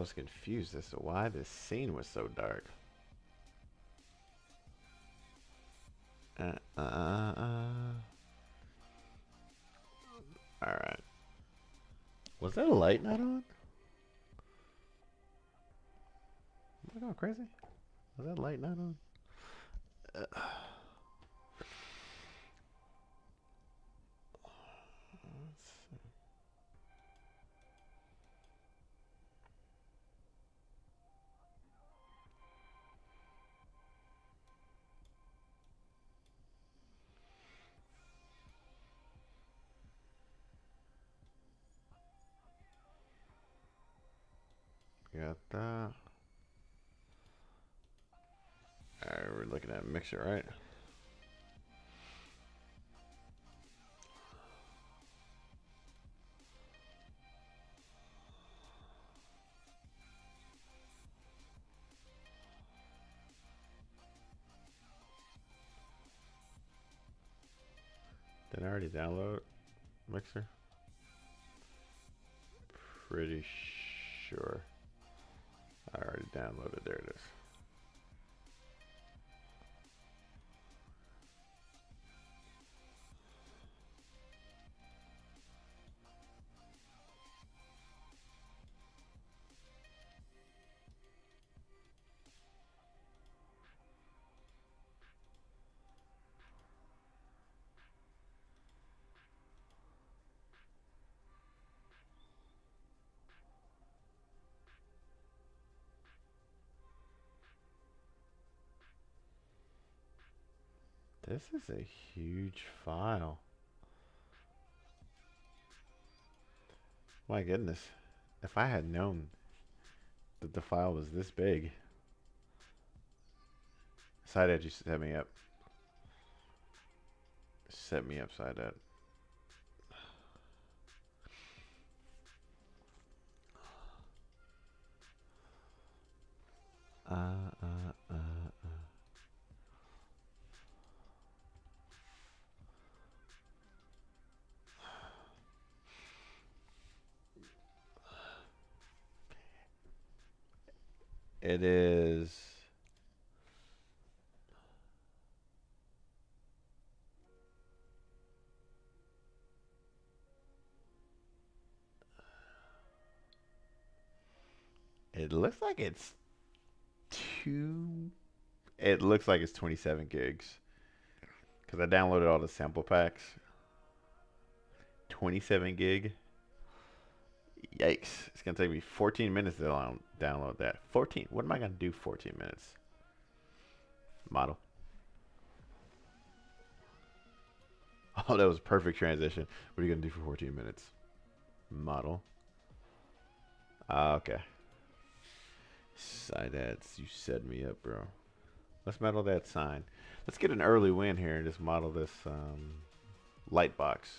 was confused as to why this scene was so dark. Uh, uh, uh. All right. Was that a light not on? Am I going crazy? Was that light not on? Uh, got that. All right, we're looking at a mixer, right? Did I already download mixer? Pretty sure I already downloaded. There it is. This is a huge file. My goodness. If I had known that the file was this big, side edge used to set me up. Set me upside down. Uh, uh, uh, uh. It is. It looks like it's two. It looks like it's 27 gigs. Because I downloaded all the sample packs. 27 gig. Yikes. It's going to take me 14 minutes to download that. 14. What am I going to do 14 minutes? Model. Oh, that was a perfect transition. What are you going to do for 14 minutes? Model. Okay. Side ads. You set me up, bro. Let's model that sign. Let's get an early win here and just model this light box.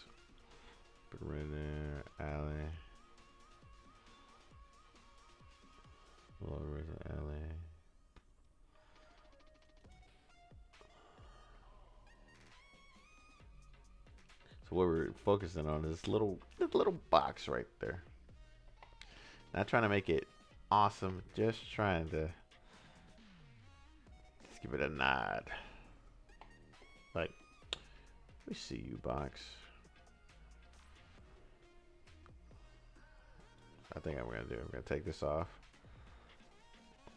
Put it right there. Alley. Lower River Alley. So what we're focusing on is this little box right there. Not trying to make it awesome, just trying to just give it a nod. Like, we see you, box. I think I'm gonna do. I'm gonna take this off.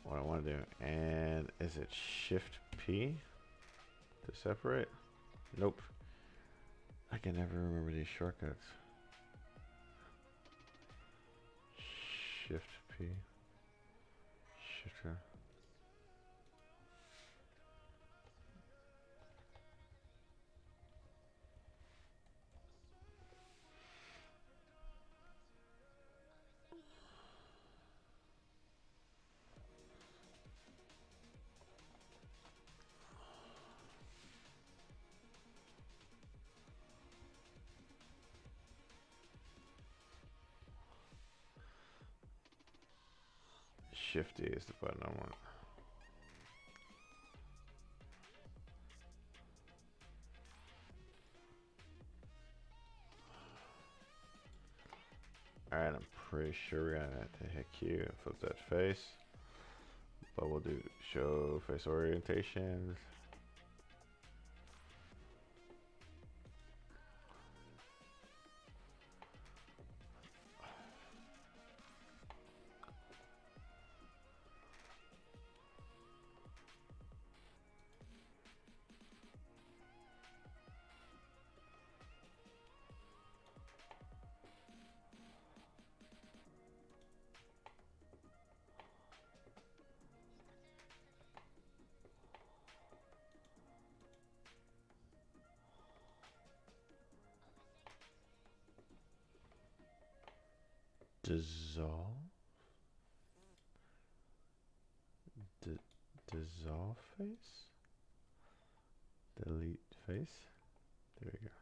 What I want to do, and is it Shift P to separate? Nope. I can never remember these shortcuts. Shift P. Shift. Shift D is the button I want. Alright, I'm pretty sure we're gonna have to hit Q and flip that face. But we'll do show face orientations. Dissolve? Dissolve face? Delete face? There we go.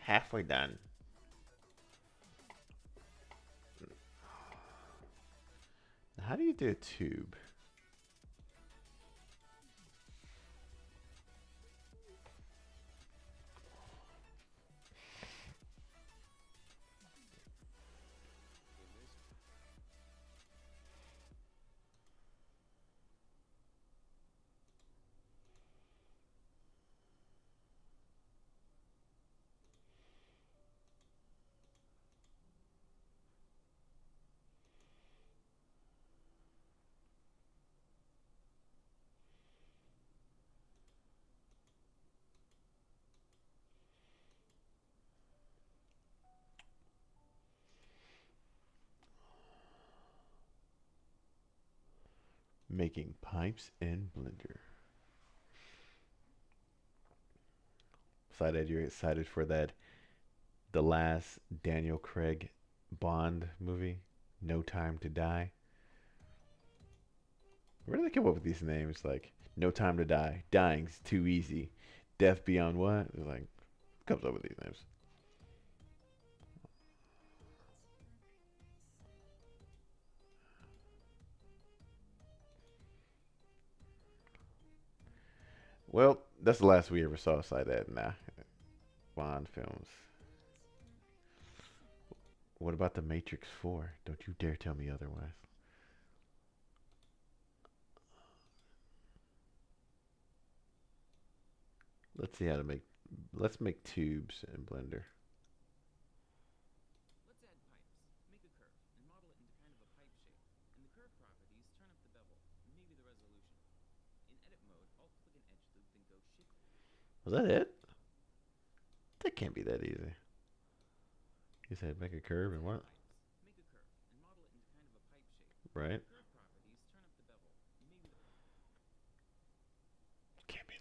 Halfway done. How do you do a tube? Making pipes in Blender. Excited, you're excited for that, the last Daniel Craig Bond movie, No Time to Die. Where do they come up with these names? Like, No Time to Die, Dying's Too Easy, Death Beyond What? They're like, comes up with these names. Well, that's the last we ever saw Side at Bond films. What about the Matrix 4? Don't you dare tell me otherwise. Let's see how to make. Let's make tubes in Blender. Was that it? That can't be that easy. You said make a curve and what? Right? Can't be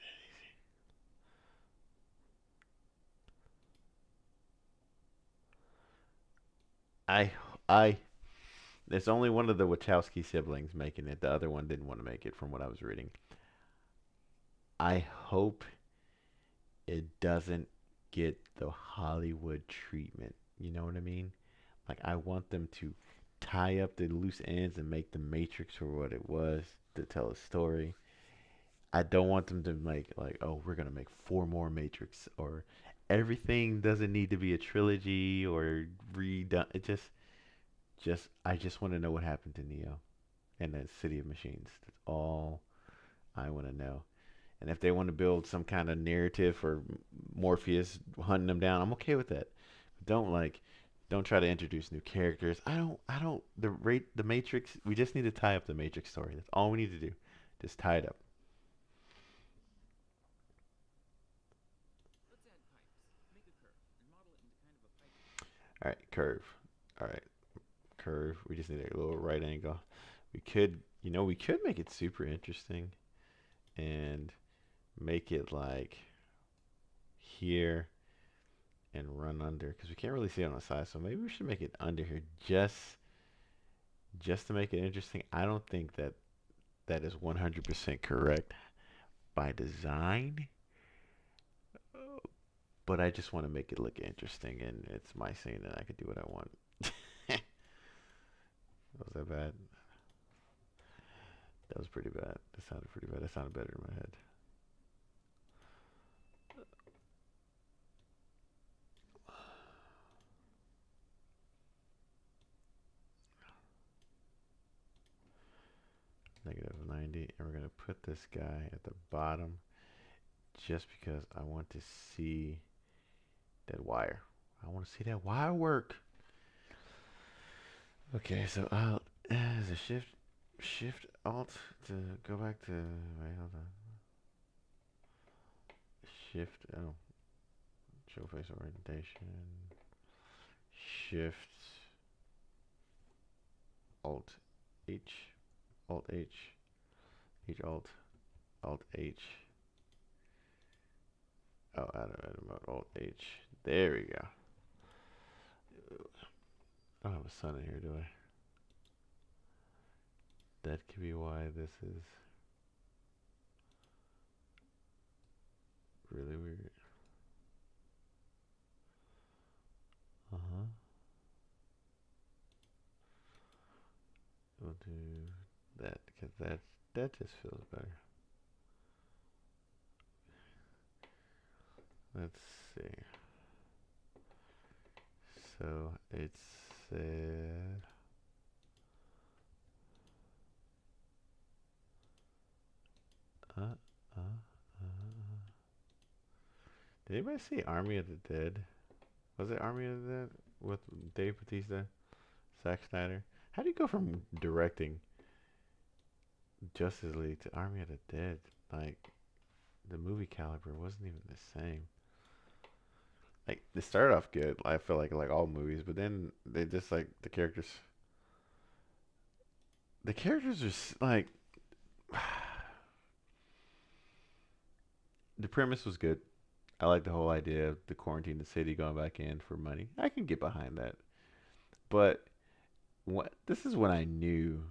that. I. There's only one of the Wachowski siblings making it. The other one didn't want to make it, from what I was reading. I hope it doesn't get the Hollywood treatment. You know what I mean? Like, I want them to tie up the loose ends and make the Matrix for what it was, to tell a story. I don't want them to make like, oh, we're gonna make four more Matrix, or everything doesn't need to be a trilogy or redone. I just want to know what happened to Neo and the City of Machines. That's all I want to know. And if they want to build some kind of narrative for Morpheus hunting them down, I'm okay with that. Don't like, don't try to introduce new characters. I don't. The Matrix. We just need to tie up the Matrix story. That's all we need to do. Just tie it up. All right, curve. All right, curve. We just need a little right angle. We could make it super interesting and make it like here and run under, because we can't really see it on the side. So maybe we should make it under here, just to make it interesting. I don't think that that is 100% correct by design, but I just want to make it look interesting, and it's my scene, and I can do what I want. Was that bad? That was pretty bad. That sounded pretty bad. That sounded better in my head. Negative 90, and we're going to put this guy at the bottom just because I want to see that wire. I want to see that wire work. Okay, so I'll as a shift alt to go back to, wait, hold on. Shift, oh, show face orientation. Shift alt H, alt H, H alt, alt H. Oh, out of edit mode, alt H. There we go. I don't have a sun in here, do I? That could be why this is really weird. Uh-huh. We'll do that, because that just feels better. Let's see. So it's said, uh, uh, did anybody see Army of the Dead? Was it Army of the Dead with Dave Bautista, Zack Snyder? How do you go from directing Justice League to Army of the Dead? Like, the movie caliber wasn't even the same. Like, they started off good. I feel like all movies, but then they just like the characters are like the premise was good. I like the whole idea of the quarantine, the city going back in for money. I can get behind that. But what this is when I knew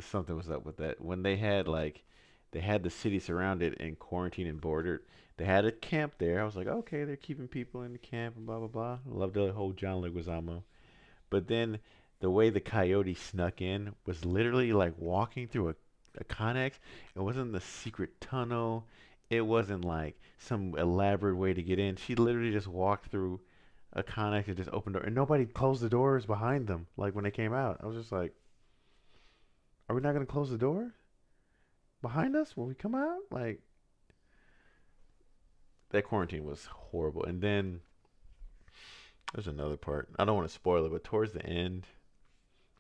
something was up with that. When they had the city surrounded and quarantined and bordered. They had a camp there. I was like, okay, they're keeping people in the camp and blah blah blah. I love the whole John Leguizamo. But then the way the coyote snuck in was literally like walking through a Connex. It wasn't the secret tunnel. It wasn't like some elaborate way to get in. She literally just walked through a Connex that just opened door and nobody closed the doors behind them. Like when they came out, I was just like, are we not gonna close the door behind us when we come out? Like that quarantine was horrible. And then there's another part. I don't want to spoil it, but towards the end,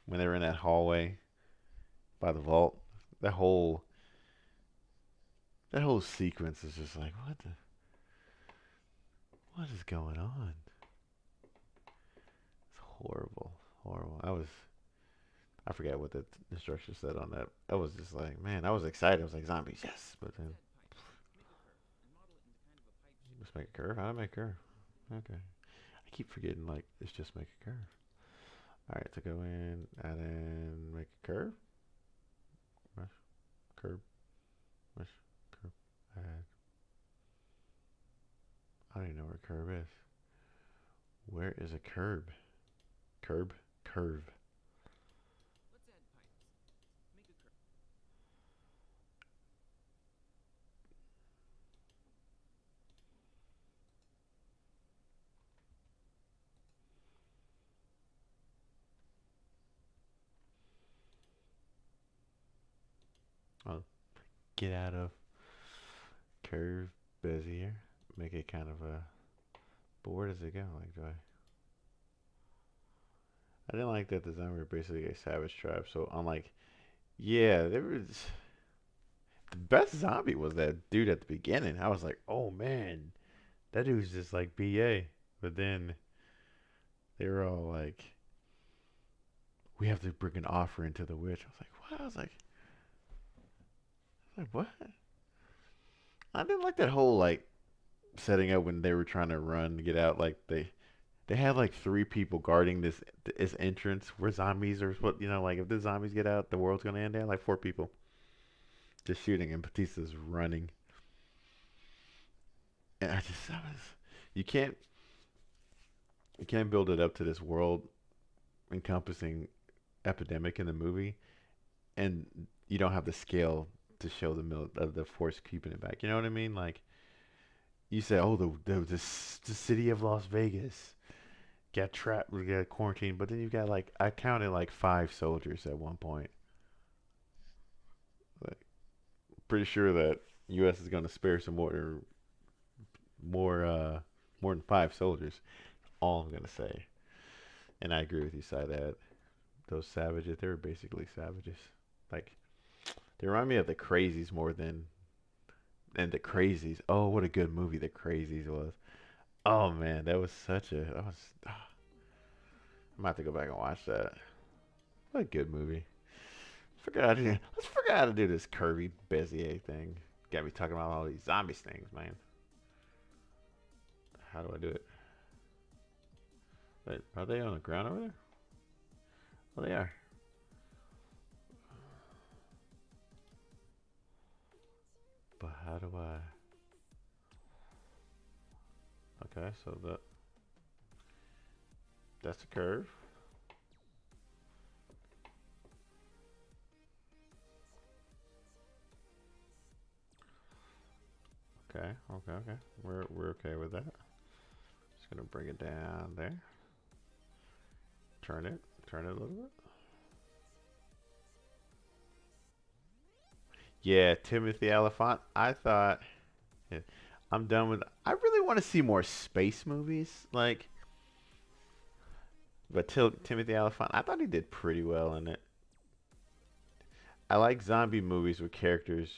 when they were in that hallway by the vault, that whole that whole sequence is just like, what is going on? It's horrible, horrible. I forgot what the instruction said on that. I was just like, man, I was excited. I was like, zombies, yes. But then, let's make a curve. How do I make a curve? Okay. I keep forgetting, like, it's just make a curve. All right, to go in, add in, make a curve. Mesh, curve, mesh, curve, add. I don't even know where curve is. Where is a curb? Curb, curve. I'll get out of curve, Bezier. Make it kind of a. But where does it go? Like, do I? I didn't like that the zombie were basically a savage tribe. So I'm like, yeah, there was the best zombie was that dude at the beginning. I was like, oh man, that dude's just like BA. But then they were all like, we have to bring an offering to the witch. I was like, what? I was like, what? I didn't like that whole like setting up when they were trying to run to get out. Like they had like three people guarding this entrance where zombies are what like if the zombies get out, the world's gonna end. They had like four people just shooting, and Batista's running. And I was, you can't you can't build it up to this world encompassing epidemic in the movie, and you don't have the scale to show the force keeping it back. You know what I mean? Like you say, oh the city of Las Vegas got trapped, we got quarantined, but then you got like I counted like five soldiers at one point. Like pretty sure that U.S. is gonna spare some more more than five soldiers. All I'm gonna say, and I agree with you, Side that those savages, they were basically savages. Like they remind me of the Crazies more than and the Crazies. Oh, what a good movie the Crazies was. Oh man, that was such a. I was. I'm about to go back and watch that. What a good movie. Let's figure out how to do this curvy Bezier thing. Got me talking about all these zombies things, man. How do I do it? Wait, are they on the ground over there? Oh, they are. But how do I? Okay, so that's a curve. Okay, okay. We're okay with that. Just gonna bring it down there. Turn it, turn it a little bit. Yeah, Timothy Oliphant. I thought yeah, I'm done with. I really want to see more space movies. Like, but Timothy Oliphant, I thought he did pretty well in it. I like zombie movies with characters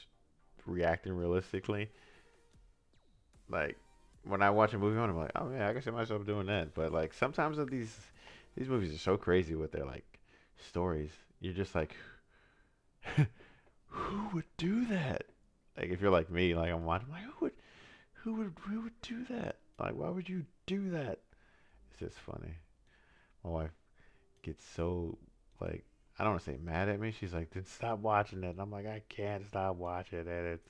reacting realistically. Like when I watch a movie, I'm like, oh yeah, I can see myself doing that. But like sometimes of these movies are so crazy with their like stories. You're just like, who would do that? Like if you're like me, like I'm watching, like who would do that? Like why would you do that? It's just funny. My wife gets so like I don't want to say mad at me. She's like, then stop watching it. And I'm like, I can't stop watching it.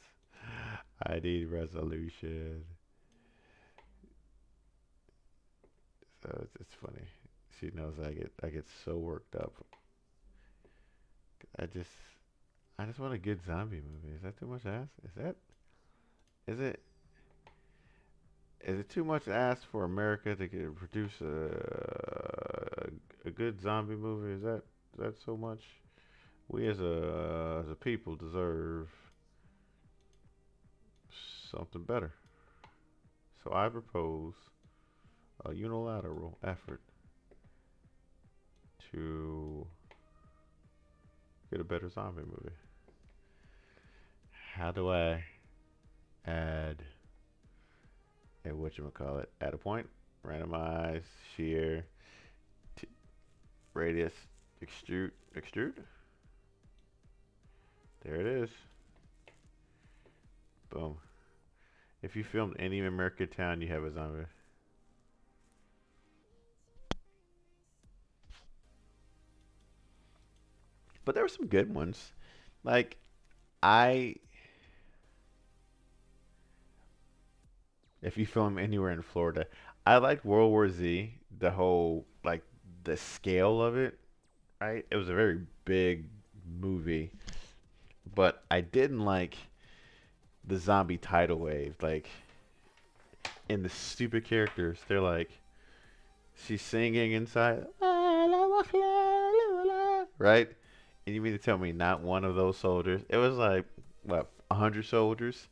I need resolution. So it's funny. She knows I get so worked up. I just I just want a good zombie movie. Is that too much to ask? Is it? Is it too much to ask for America to produce a good zombie movie? Is that so much? We as a people deserve something better. So I propose a unilateral effort to get a better zombie movie. How do I add a whatchamacallit? Add a point, randomize, shear, t- radius, extrude. There it is. Boom. If you filmed any American town, you have a zombie. But there were some good ones. Like I, if you film anywhere in Florida, I liked World War Z. The whole like the scale of it. Right, it was a very big movie, but I didn't like the zombie tidal wave. Like in the stupid characters, they're like she's singing inside, right? And you mean to tell me not one of those soldiers? It was like what 100 soldiers.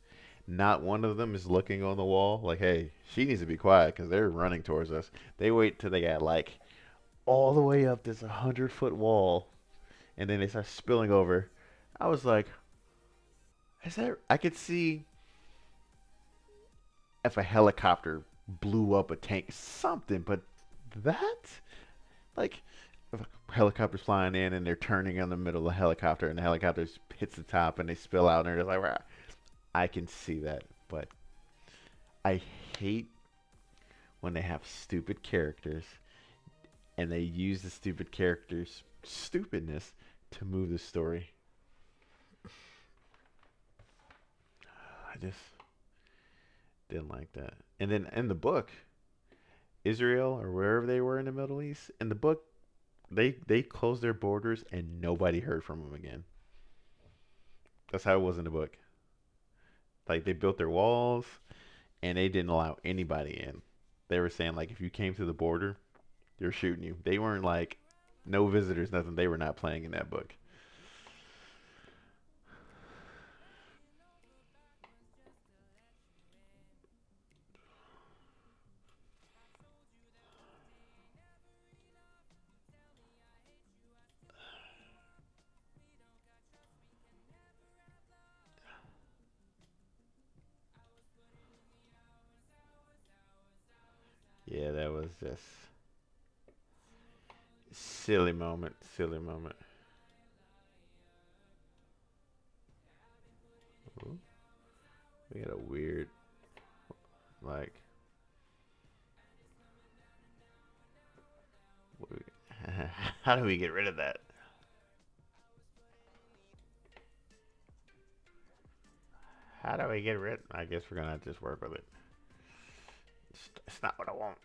Not one of them is looking on the wall like, hey, she needs to be quiet because they're running towards us. They wait till they got like all the way up this 100-foot wall, and then they start spilling over. I was like, is that? I could see if a helicopter blew up a tank, something, but that, like, if a helicopter's flying in and they're turning in the middle of the helicopter, and the helicopter hits the top and they spill out, and they're just like, rah. I can see that, but I hate when they have stupid characters and they use the stupid characters' stupidness to move the story. I just didn't like that. And then in the book, Israel or wherever they were in the Middle East, in the book, they closed their borders and nobody heard from them again. That's how it was in the book. Like they built their walls and they didn't allow anybody in. They were saying like if you came to the border, they're shooting you. They weren't like no visitors, nothing. They were not playing in that book. Yeah, that was just silly moment. Silly moment. Ooh, we had a weird like. How do we get rid of that? How do we get rid? I guess we're gonna have to just work with it. It's not what I want.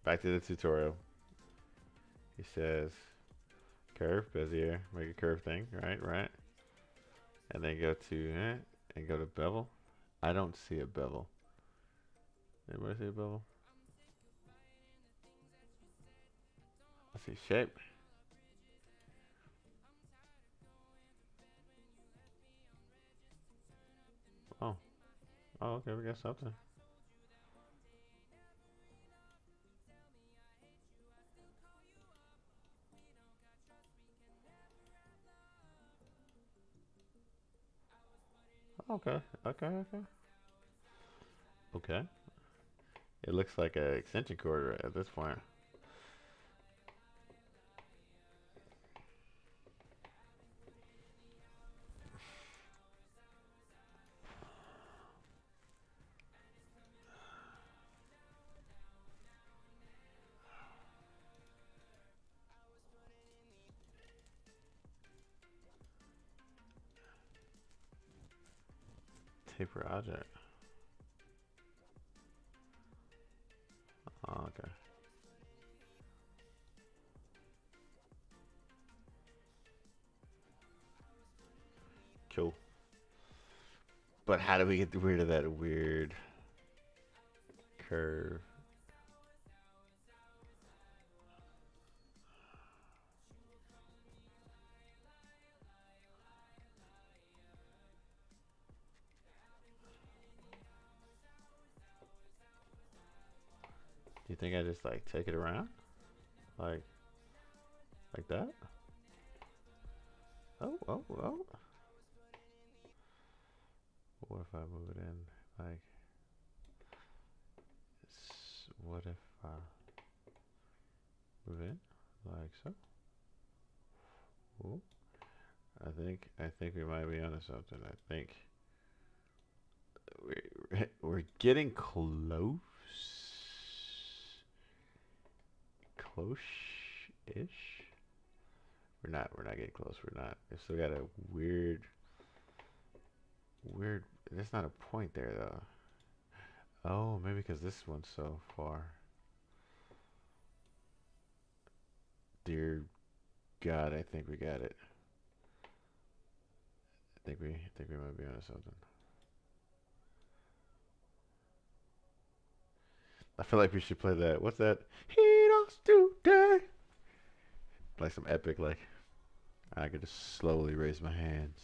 Back to the tutorial. He says curve, Bezier, make a curve thing, right, right, and then go to and go to bevel. I don't see a bevel. Anybody see a bevel? I see shape. Oh, oh, okay, we got something. Okay, okay, okay, okay. It looks like an extension cord right at this point. Taper object. Oh, okay. Cool. But how do we get rid of that weird curve? Do you think I just like take it around? Like that? Oh, oh, oh. What if I move it in? Like, what if I move in? Like so? Ooh. I think we might be onto something. I think we're getting close. Close-ish. We're not getting close. We're not. We still got a weird. There's not a point there though. Oh, maybe because this one's so far. Dear God, I think we got it. I think we might be onto something. I feel like we should play that. What's that? Heroes today. Like some epic, like I could just slowly raise my hands.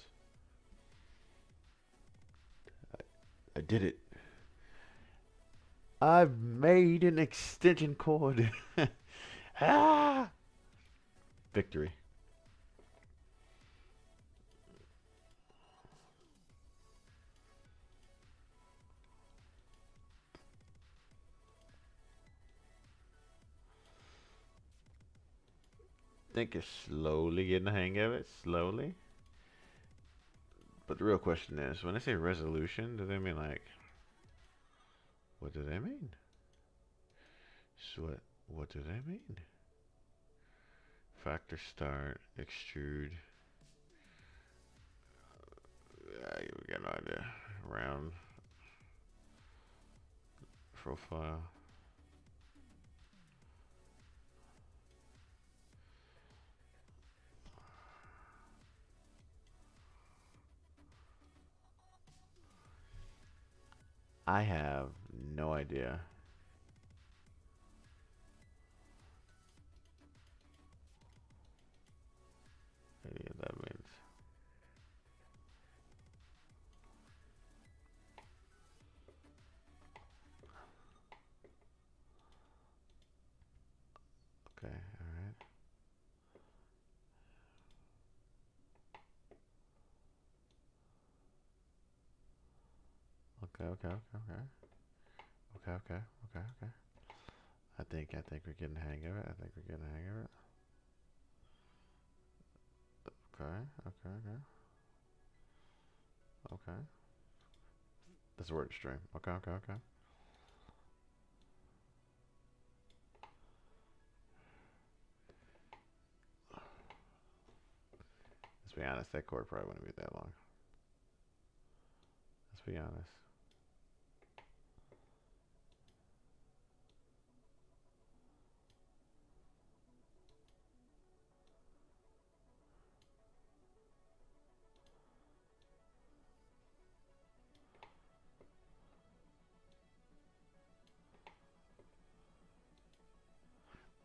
I did it. I've made an extension cord. Ah! Victory. Think you're slowly getting the hang of it. Slowly. But the real question is, when they say resolution, do they mean like, what do they mean? So what do they mean? Factor start, extrude. We got no idea. Round profile. I have no idea. Any of that means. Okay, alright. Okay, okay, okay, okay. Okay, okay, okay, okay. I think we're getting the hang of it. I think we're getting the hang of it. Okay, okay, okay. Okay. That's a word stream. Okay, okay, okay. Let's be honest, that chord probably wouldn't be that long. Let's be honest.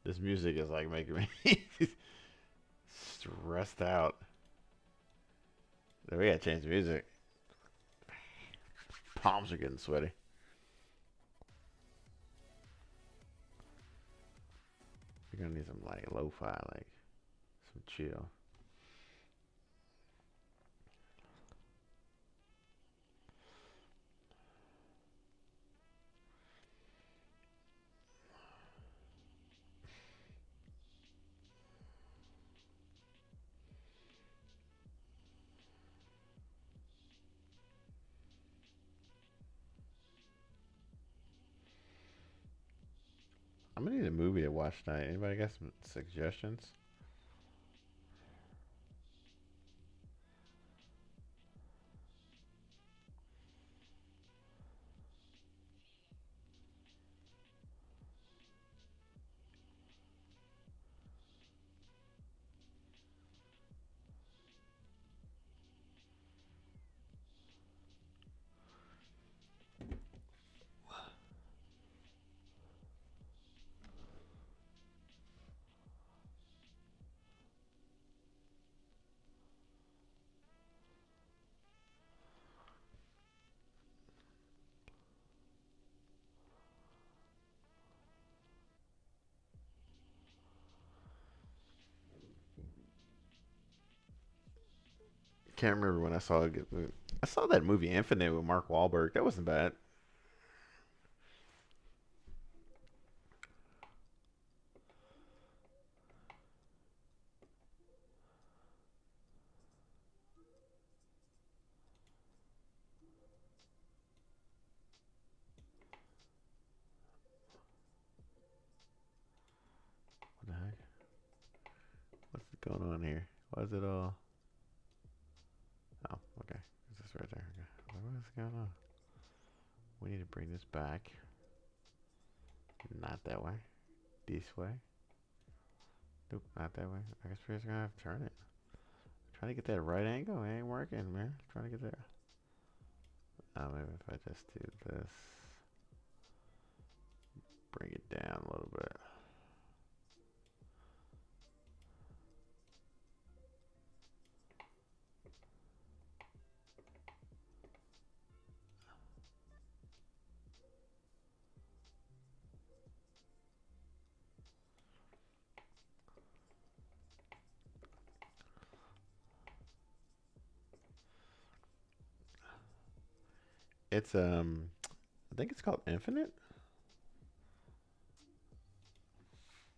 This music is like making me stressed out. We gotta change the music. Palms are getting sweaty. We're gonna need some like lo-fi, like some chill. I'm gonna need a movie to watch tonight. Anybody got some suggestions? Can't remember when I saw a good movie. I saw that movie Infinite with Mark Wahlberg. That wasn't bad. What the heck? What's going on here? Why is it all? Oh, okay. It's just right there. Okay. What is going on? We need to bring this back. Not that way. This way. Nope, not that way. I guess we're just gonna have to turn it. Trying to get that right angle. It ain't working, man. Trying to get there. Maybe if I just do this. Bring it down a little bit. It's I think it's called Infinite.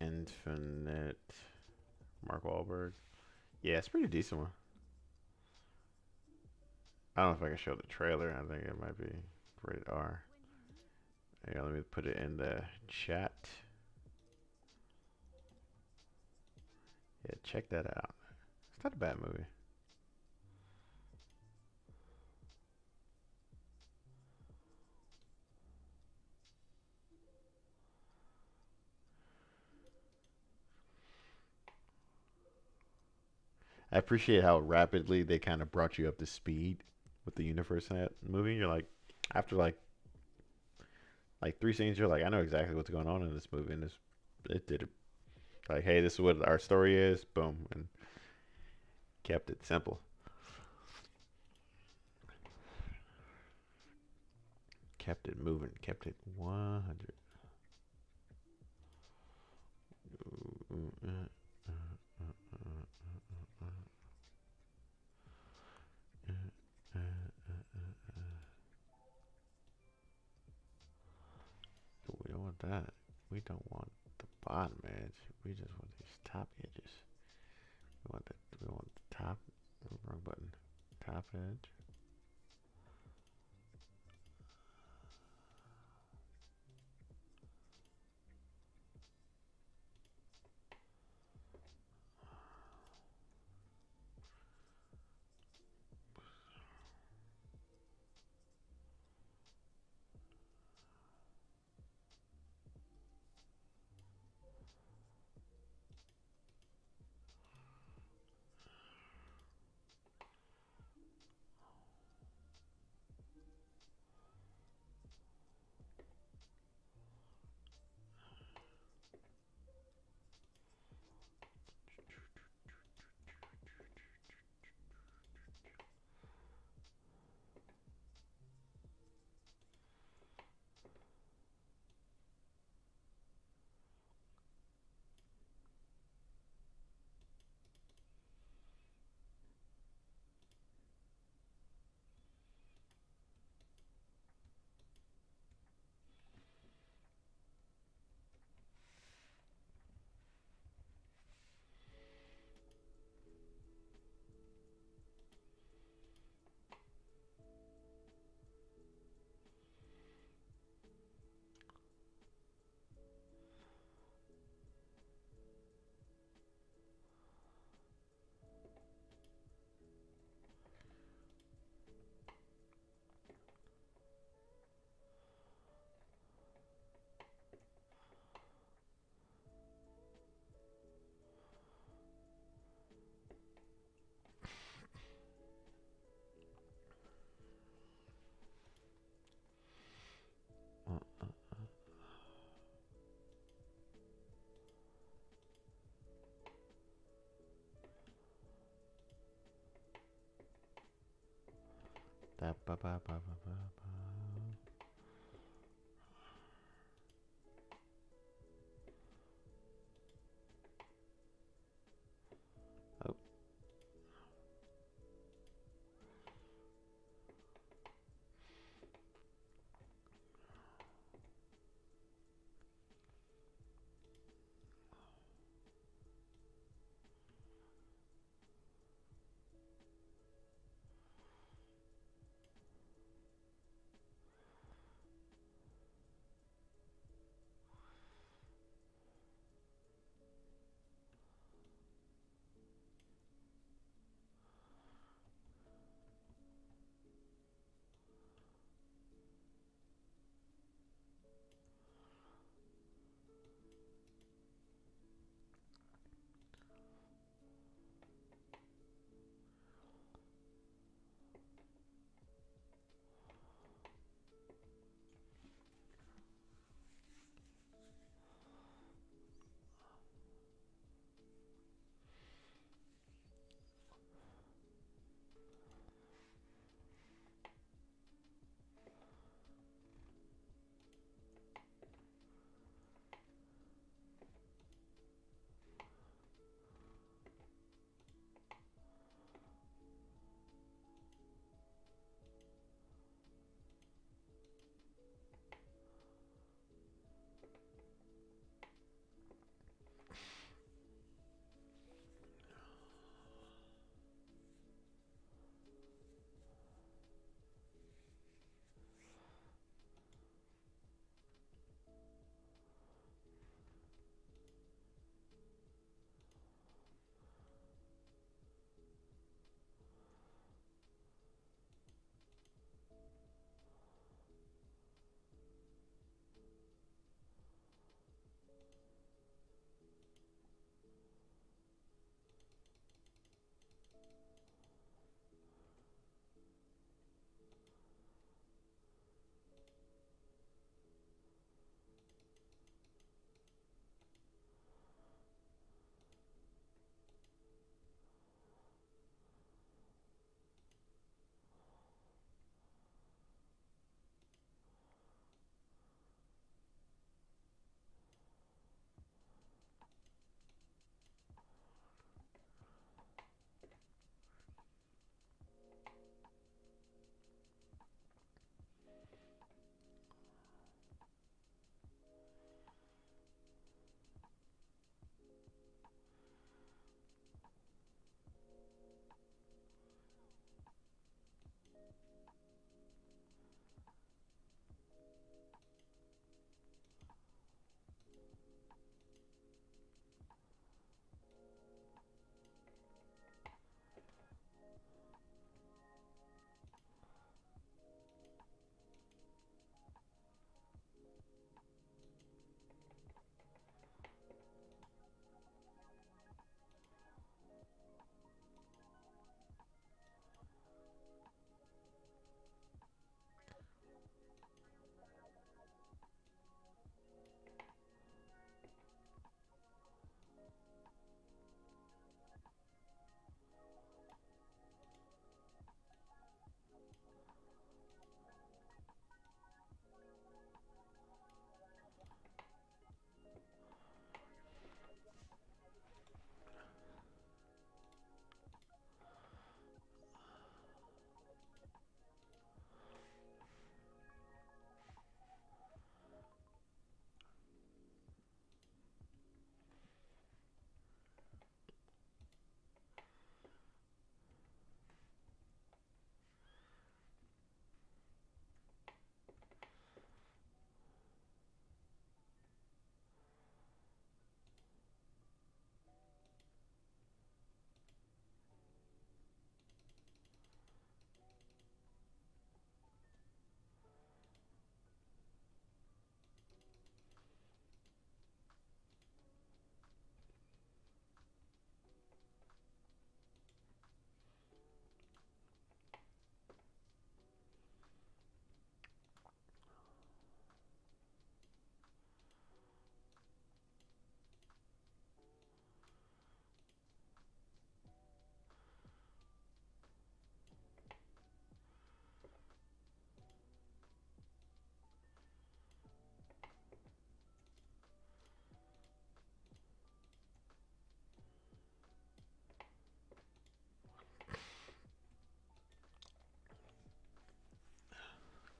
Infinite. Mark Wahlberg. Yeah, it's a pretty decent one. I don't know if I can show the trailer. I think it might be rated R. Here, let me put it in the chat. Yeah, check that out. It's not a bad movie. I appreciate how rapidly they kind of brought you up to speed with the universe in that movie. You're like, after like 3 scenes, you're like, I know exactly what's going on in this movie, and this it did it. Like, hey, this is what our story is. Boom, and kept it simple. Kept it moving. Kept it 100. We don't want that. We don't want the bottom edge. We just want these top edges. We want the top. Wrong button. Top edge. Da, ba, ba, ba, ba, ba, ba. Oh,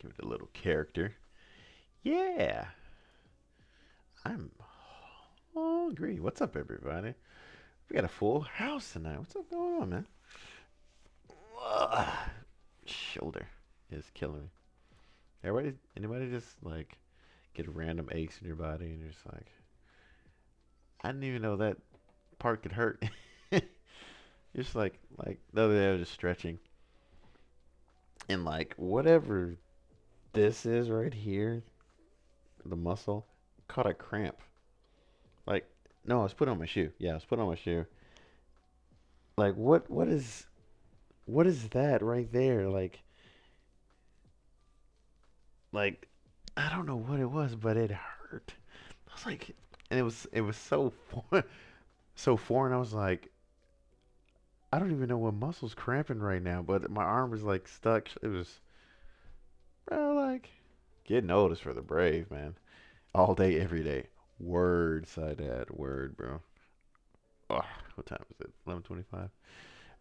Give it a little character. Yeah, I'm hungry. What's up, everybody? We got a full house tonight. What's up going on, man? Ugh, shoulder is killing me. Anybody just like get random aches in your body and you're just like, I didn't even know that part could hurt. Just like the other day I was just stretching and like whatever this is right here, the muscle, caught a cramp. Like no, I was putting on my shoe. Yeah, I was putting on my shoe. Like what is that right there? Like I don't know what it was, but it hurt. I was like, and it was so so foreign. I was like, I don't even know what muscle's cramping right now, but my arm was like stuck. It was, bro, like getting old is for the brave, man. All day, every day. Word, side dad. Word, bro. Oh, what time is it? 11:25.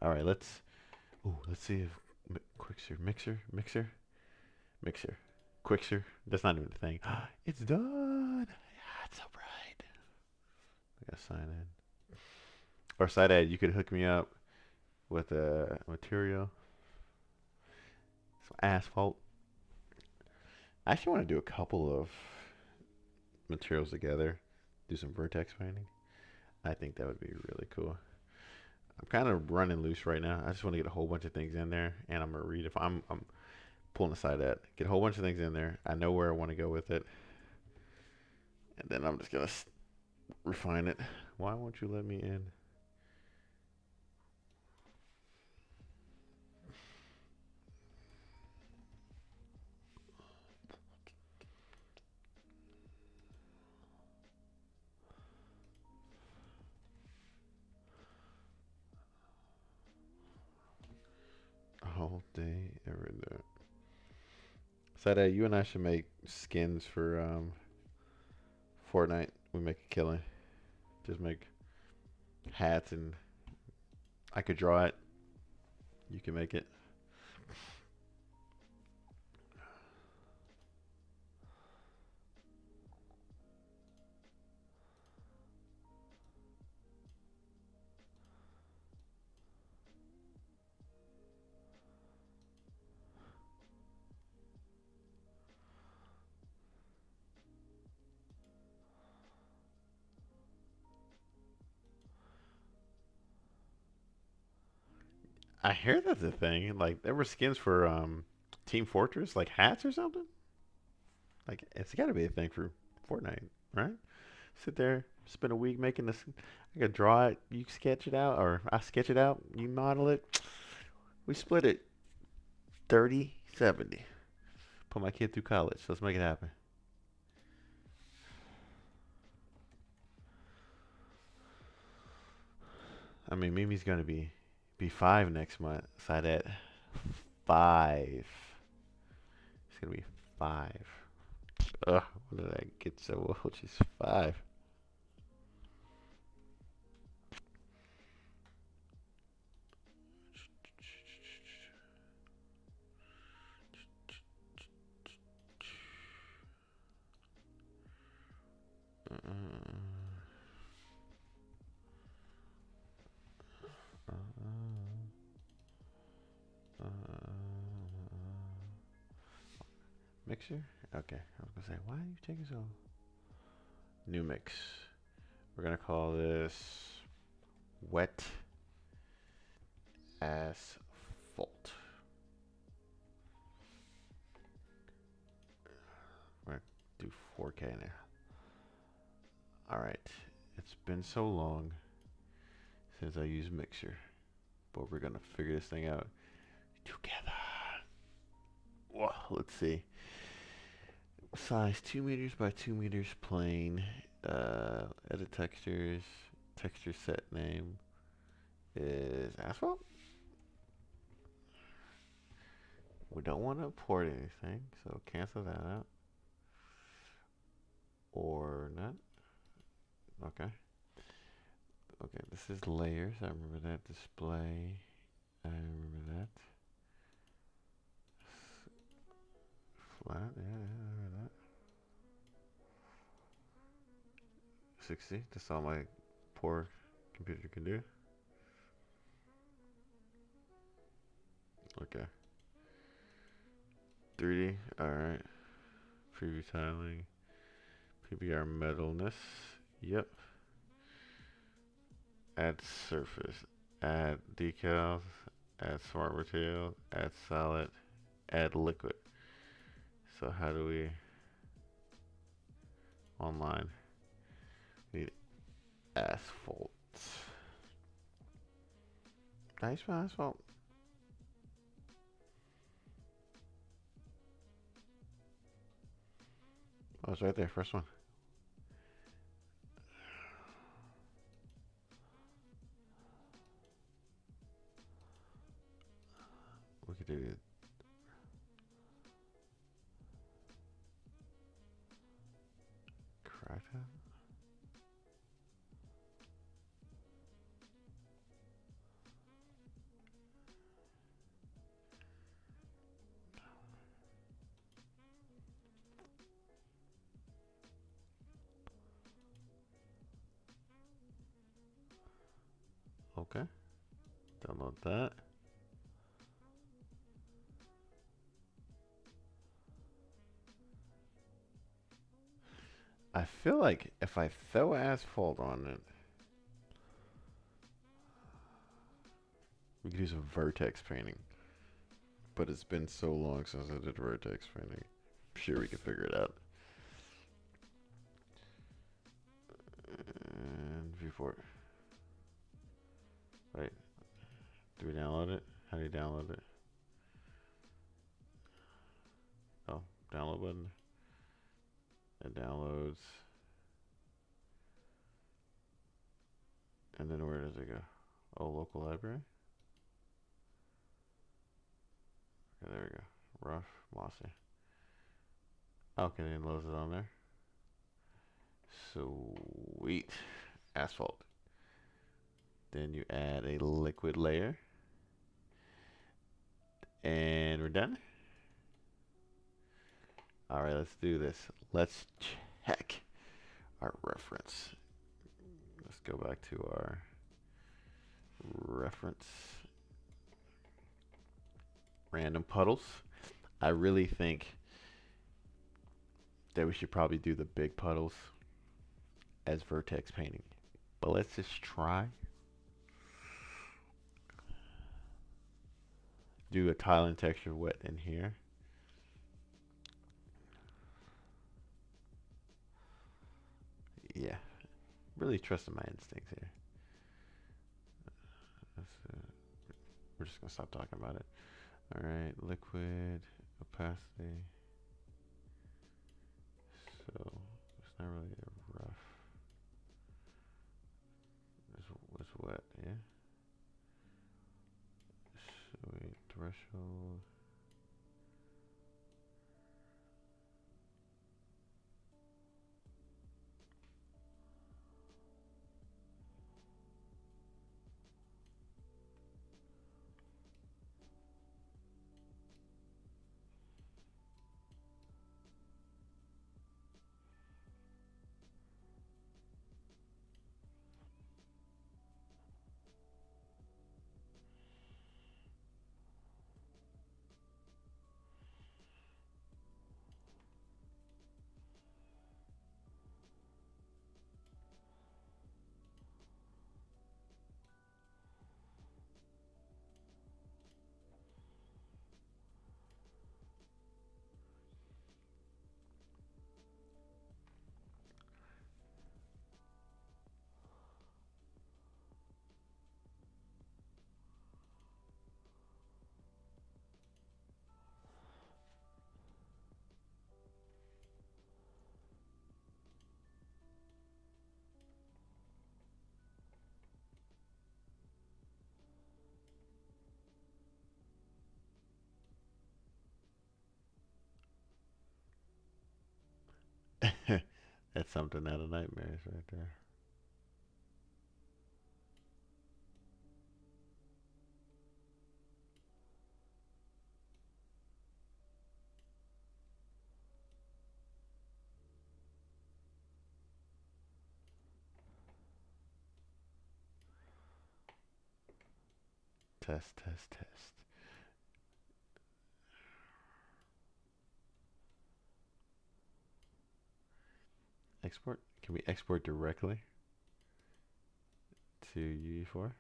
All right, let's see if mixer, Quixer. That's not even a thing. It's done. Yeah, it's so bright. I gotta sign in. Or side ad, you could hook me up with a material, some asphalt. I actually want to do a couple of materials together, do some vertex painting. I think that would be really cool. I'm kind of running loose right now. I just want to get a whole bunch of things in there, and I'm gonna read if I'm pulling aside that, get a whole bunch of things in there. I know where I want to go with it, and then I'm just gonna refine it. Why won't you let me in? All day, every day. Sada, you and I should make skins for Fortnite. We make a killing. Just make hats, and I could draw it. You can make it. I hear that's a thing. Like there were skins for Team Fortress, like hats or something. Like it's got to be a thing for Fortnite, right? Sit there, spend a week making this. I could draw it, you sketch it out, or I sketch it out, you model it. We split it 30-70. Put my kid through college. Let's make it happen. I mean, Mimi's gonna be 5 next month. Side at 5. It's gonna be 5. Ugh, when did I get so old? She's 5. Mixer? Okay, I was gonna say, why are you taking so? New mix. We're gonna call this wet asphalt. We're gonna do 4K now. All right, it's been so long since I used Mixer, but we're gonna figure this thing out together. Whoa, let's see. Size 2 meters by 2 meters plane. Edit textures. Texture set name is asphalt. We don't want to import anything, so cancel that out. Or not. Okay. Okay, this is layers. I remember that. Display. I remember that. flat. Yeah, yeah, that. 60. That's all my poor computer can do. Okay. 3D. Alright. Preview tiling. PBR metalness. Yep. Add surface. Add decals. Add smart material. Add solid. Add liquid. So how do we online? We need asphalt. Nice asphalt. Oh, it's right there, first one. We could do crack that. Okay. Download that. I feel like if I throw asphalt on it, we could do some vertex painting. But it's been so long since I did vertex painting. I'm sure we can figure it out. And viewport. Wait. Do we download it? How do you download it? Oh, download button. It downloads. And then where does it go? Oh, local library. Okay, there we go. Rough, mossy. Okay, then loads it on there. Sweet. Asphalt. Then you add a liquid layer. And we're done. All right, let's do this. Let's check our reference. Let's go back to our reference. Random puddles. I really think that we should probably do the big puddles as vertex painting. But let's just try. Do a tile and texture wet in here. Yeah, really trusting my instincts here. We're just gonna stop talking about it. All right, liquid opacity. So it's not really a rough. It's wet, yeah. Sweet threshold. That's something out of nightmares right there. test. Export? Can we export directly to UE4?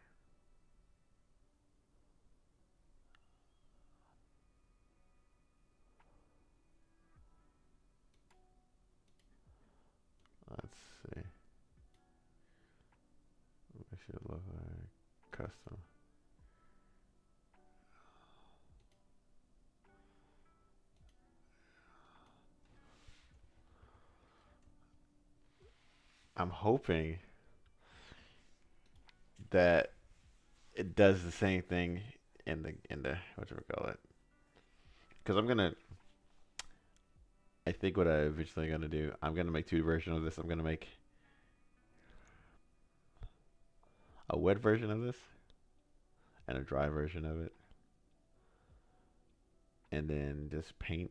Let's see. What should it look like? Custom. I'm hoping that it does the same thing in the what you call it? Because I think what I eventually gonna do, I'm gonna make two versions of this. I'm gonna make a wet version of this and a dry version of it, and then just paint.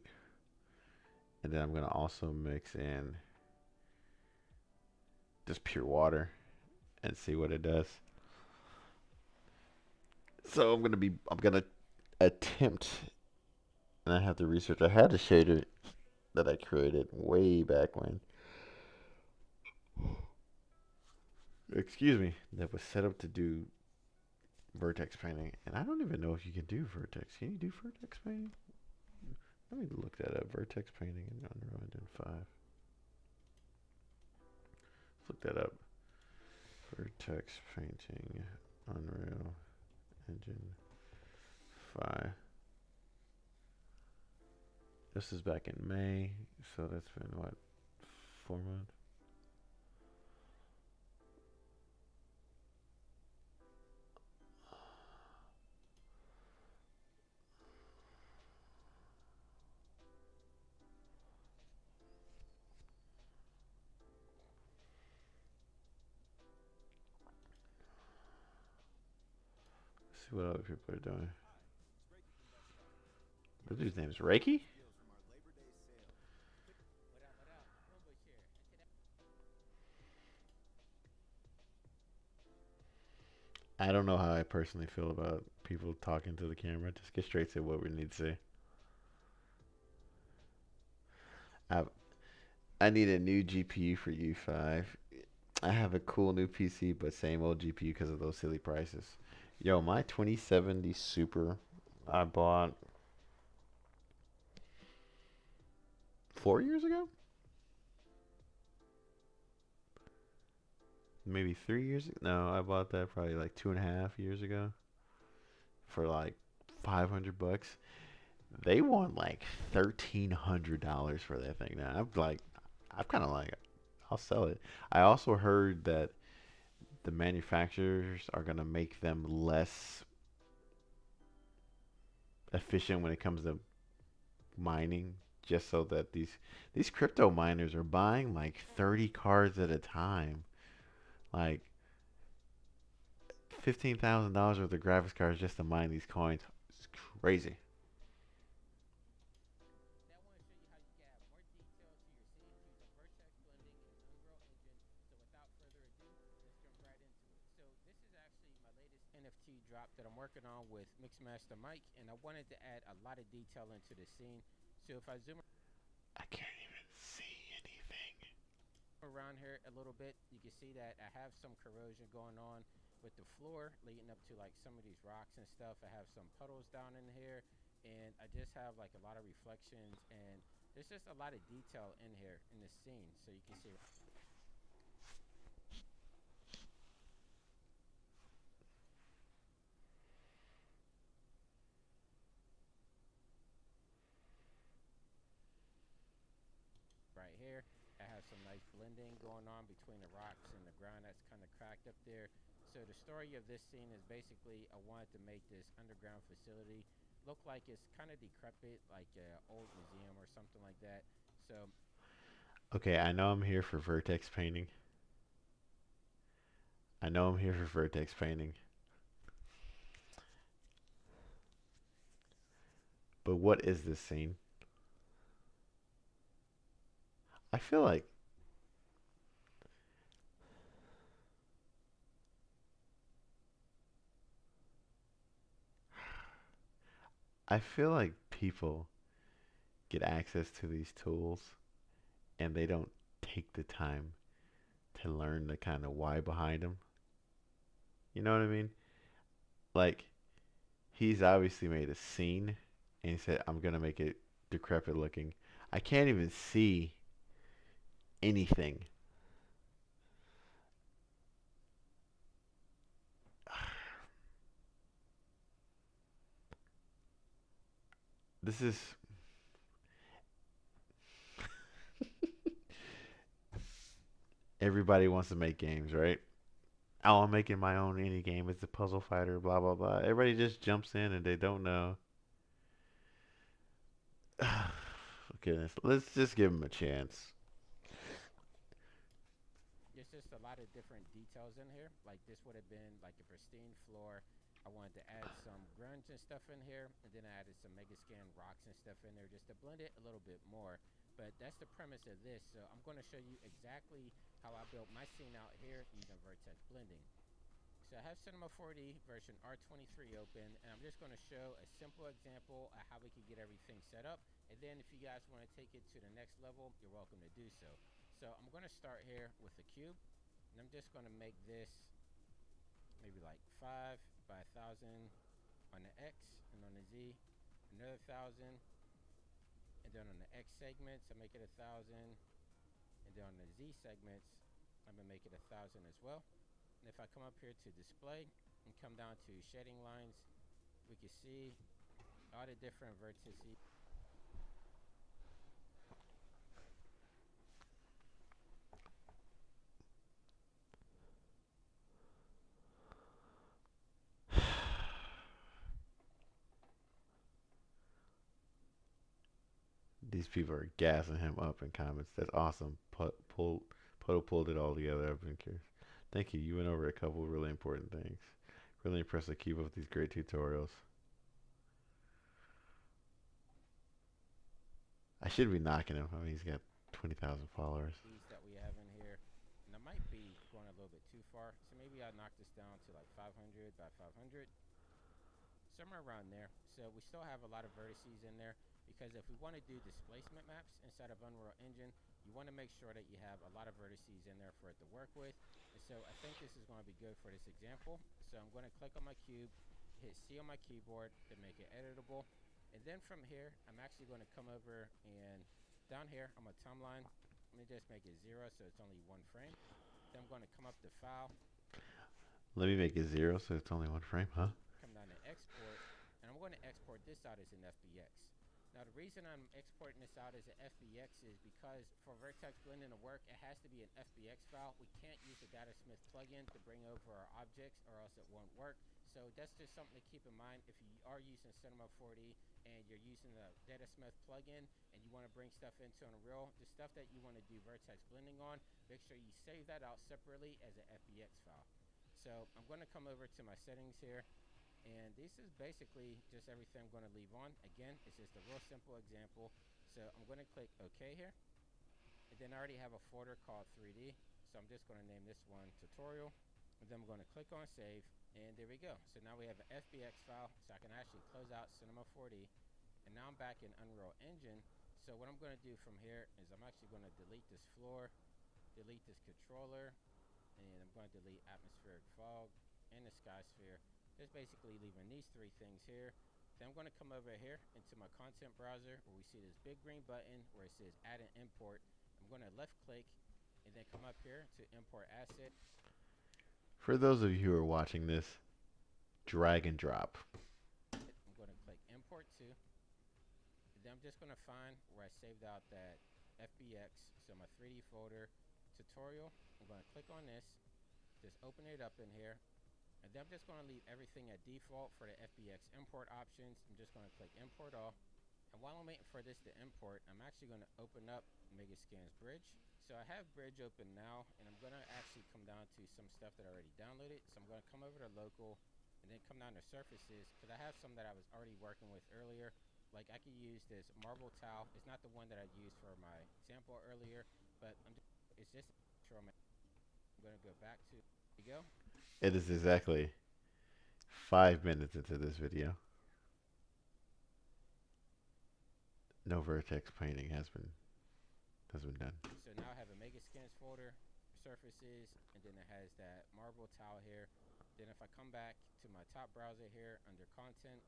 And then I'm gonna also mix in just pure water and see what it does. So I'm gonna attempt, and I have to research. I had a shader that I created way back when. Excuse me, that was set up to do vertex painting, and I don't even know if you can do vertex. Can you do vertex painting? Let me look that up. Vertex painting in Unreal Engine 5. Let's look that up. Vertex painting, Unreal Engine 5. This is back in May, so that's been what, 4 months? Let's see what other people are doing. This dude's name is Reiki? I don't know how I personally feel about people talking to the camera. Just get straight to what we need to say. I I need a new GPU for U5. I have a cool new PC, but same old GPU because of those silly prices. Yo, my 2070 Super I bought 4 years ago? Maybe 3 years ago? No, I bought that probably like 2.5 years ago for like 500 bucks. They want like $1,300 for that thing now. I'm kind of like, I'll sell it. I also heard that the manufacturers are gonna make them less efficient when it comes to mining, just so that these crypto miners are buying like 30 cards at a time, like $15,000 worth of graphics cards just to mine these coins. It's crazy. NFT drop that I'm working on with Mixmaster Mike, and I wanted to add a lot of detail into the scene. So if I zoom I can't even see anything. around here a little bit, you can see that I have some corrosion going on with the floor leading up to like some of these rocks and stuff. I have some puddles down in here, and I just have like a lot of reflections, and there's just a lot of detail in here in the scene. So you can see right here. I have some nice blending going on between the rocks and the ground that's kind of cracked up there. So the story of this scene is basically I wanted to make this underground facility look like it's kind of decrepit, like an old museum or something like that. So Okay, I know I'm here for vertex painting. I know I'm here for vertex painting. But what is this scene? I feel like I feel like people get access to these tools and they don't take the time to learn the kind of why behind them. You know what I mean? Like, he's obviously made a scene and he said, I'm gonna make it decrepit looking. I can't even see anything. This is everybody wants to make games, right? Oh, I'm making my own indie game. It's a puzzle fighter, blah blah blah. Everybody just jumps in and they don't know. Goodness, let's just give him a chance. There's just a lot of different details in here. Like this would have been like a pristine floor. I wanted to add some grunge and stuff in here, and then I added some Megascan rocks and stuff in there just to blend it a little bit more. But that's the premise of this. So I'm going to show you exactly how I built my scene out here using Vertex blending. So I have Cinema 4D version R23 open, and I'm just going to show a simple example of how we can get everything set up. And then if you guys want to take it to the next level, you're welcome to do so. So I'm going to start here with a cube, and I'm just going to make this maybe like 5 by 1,000 on the X, and on the Z, another 1,000, and then on the X segments, I make it 1,000, and then on the Z segments, I'm going to make it 1,000 as well. And if I come up here to display and come down to shading lines, we can see all the different vertices. These people are gassing him up in comments. That's awesome. Puddle pulled it all together. I've been curious. Thank you. You went over a couple of really important things. Really impressed to keep up with these great tutorials. I should be knocking him. I mean, he's got 20,000 followers. That we have in here, and I might be going a little bit too far, so maybe I'll knock this down to like 500 by 500, somewhere around there. So we still have a lot of vertices in there, because if we want to do displacement maps inside of Unreal Engine, you want to make sure that you have a lot of vertices in there for it to work with. And so I think this is going to be good for this example. So I'm going to click on my cube, hit C on my keyboard to make it editable. And then from here, I'm actually going to come over and down here on my timeline, let me just make it 0 so it's only one frame. Then I'm going to come up to File. Let me make it 0 so it's only one frame, huh? Come down to Export, and I'm going to export this out as an FBX. Now the reason I'm exporting this out as an FBX is because for Vertex blending to work, it has to be an FBX file. We can't use the Datasmith plugin to bring over our objects or else it won't work. So that's just something to keep in mind if you are using Cinema 4D and you're using the Datasmith plugin and you want to bring stuff into Unreal, the stuff that you want to do Vertex blending on, make sure you save that out separately as an FBX file. So I'm going to come over to my settings here. And this is basically just everything I'm going to leave on. Again, it's just a real simple example. So I'm going to click OK here. And then I already have a folder called 3D. So I'm just going to name this one tutorial. And then I'm going to click on save. And there we go. So now we have an FBX file. So I can actually close out Cinema 4D. And now I'm back in Unreal Engine. So what I'm going to do from here is I'm actually going to delete this floor, delete this controller, and I'm going to delete atmospheric fog and the sky sphere. Just basically leaving these three things here. Then I'm going to come over here into my content browser where we see this big green button where it says add and import. I'm going to left click and then come up here to import asset. For those of you who are watching this, drag and drop. I'm going to click import to. And then I'm just going to find where I saved out that FBX, so my 3D folder tutorial. I'm going to click on this, just open it up in here. And then I'm just going to leave everything at default for the FBX import options. I'm just going to click import all. And while I'm waiting for this to import, I'm actually going to open up Megascan's Bridge. So I have Bridge open now, and I'm going to actually come down to some stuff that I already downloaded. So I'm going to come over to local and then come down to surfaces, because I have some that I was already working with earlier. Like I could use this marble tile. It's not the one that I used for my example earlier, but it's just I'm going to go back to, here we go. It is exactly 5 minutes into this video. No vertex painting has been done. So now I have a Mega Scans folder, surfaces, and then it has that marble tile here. Then if I come back to my top browser here under content,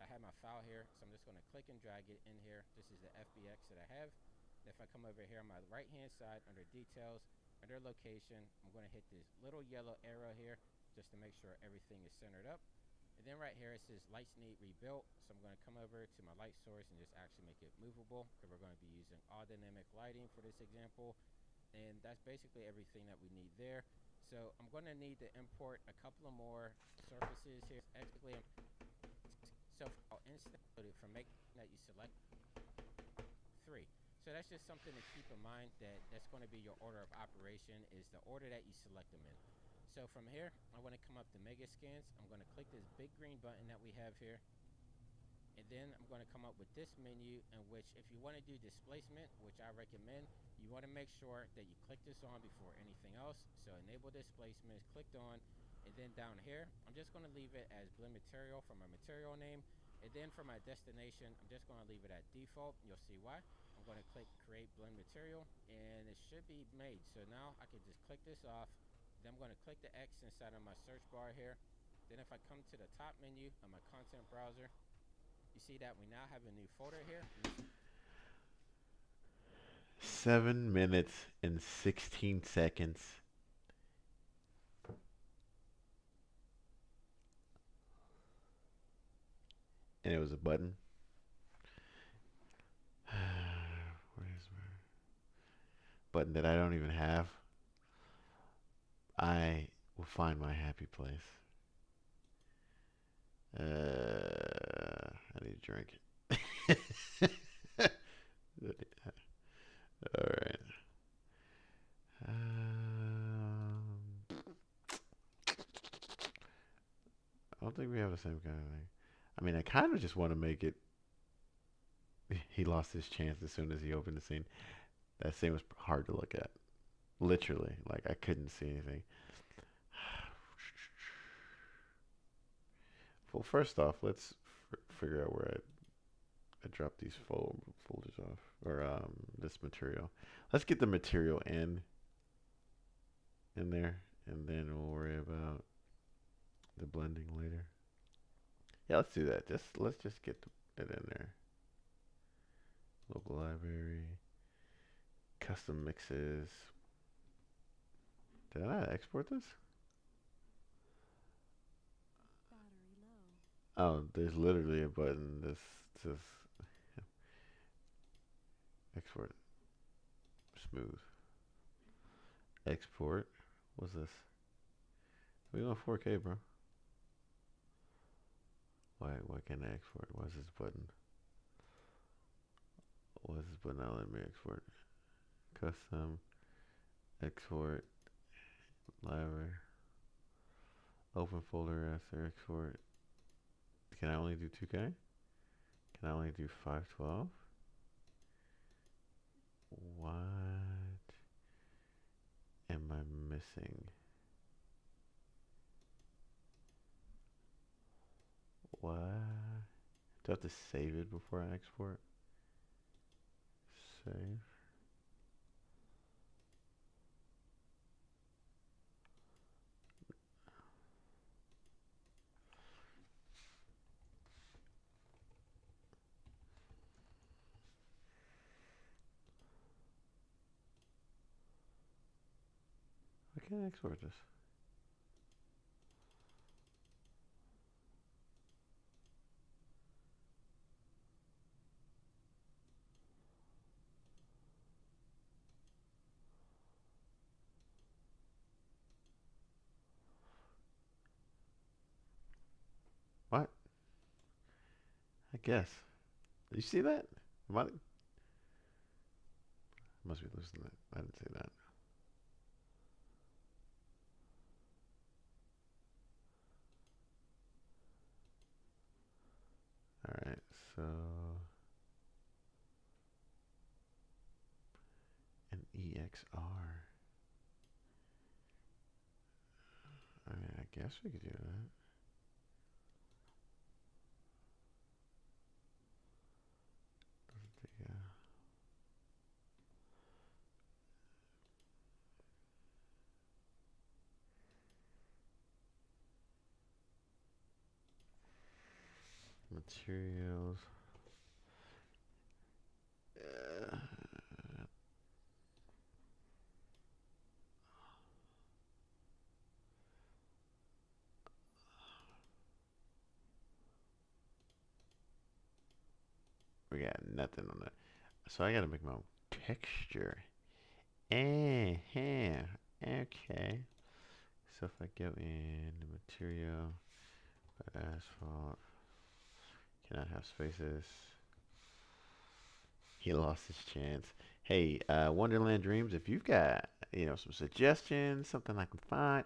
I have my file here. So I'm just going to click and drag it in here. This is the FBX that I have. And if I come over here on my right hand side under details, under location, I'm going to hit this little yellow arrow here just to make sure everything is centered up. And then right here it says lights need rebuilt. So I'm going to come over to my light source and just actually make it movable because we're going to be using all dynamic lighting for this example. And that's basically everything that we need there. So I'm going to need to import a couple of more surfaces here. Actually, so instead from making that you select 3. So that's just something to keep in mind, that's going to be your order of operation is the order that you select them in. So from here, I want to come up to Mega Scans. I'm going to click this big green button that we have here. And then I'm going to come up with this menu in which if you want to do displacement, which I recommend, you want to make sure that you click this on before anything else. So enable displacement is clicked on. And then down here, I'm just going to leave it as blend material for my material name. And then for my destination, I'm just going to leave it at default. You'll see why. I'm going to click create blend material and it should be made. So now I can just click this off. Then I'm going to click the X inside of my search bar here. Then if I come to the top menu of my content browser, you see that we now have a new folder here. 7 minutes and 16 seconds. And it was a button. Where's my button that I don't even have? I will find my happy place. I need a drink. All right. I don't think we have the same kind of thing. I mean, I kind of just want to make it. He lost his chance as soon as he opened the scene. That scene was hard to look at. Literally, like I couldn't see anything. Well, first off, let's figure out where I dropped these folders off, or this material. Let's get the material in there, and then we'll worry about the blending later. Yeah, let's do that. Let's just get it in there. Local library, custom mixes. Did I not export this? Oh, there's literally a button that says export smooth. Export. What's this? We want 4K, bro. Why can't I export? Why is this button? Why is this button not letting me export? Custom export library. Open folder after export. Can I only do 2K? Can I only do 512? What am I missing? What? Do I have to save it before I export? Save. I can't export this. What? I guess. Did you see that? I must be losing that. I didn't see that. Alright, so an EXR. I mean, I guess we could do that. Doesn't take materials. Uh, we got nothing on that. So I gotta make my own texture. Okay. So if I go in the material, asphalt, cannot have spaces. He lost his chance. Hey, Wonderland Dreams, if you've got, some suggestions, something I can find,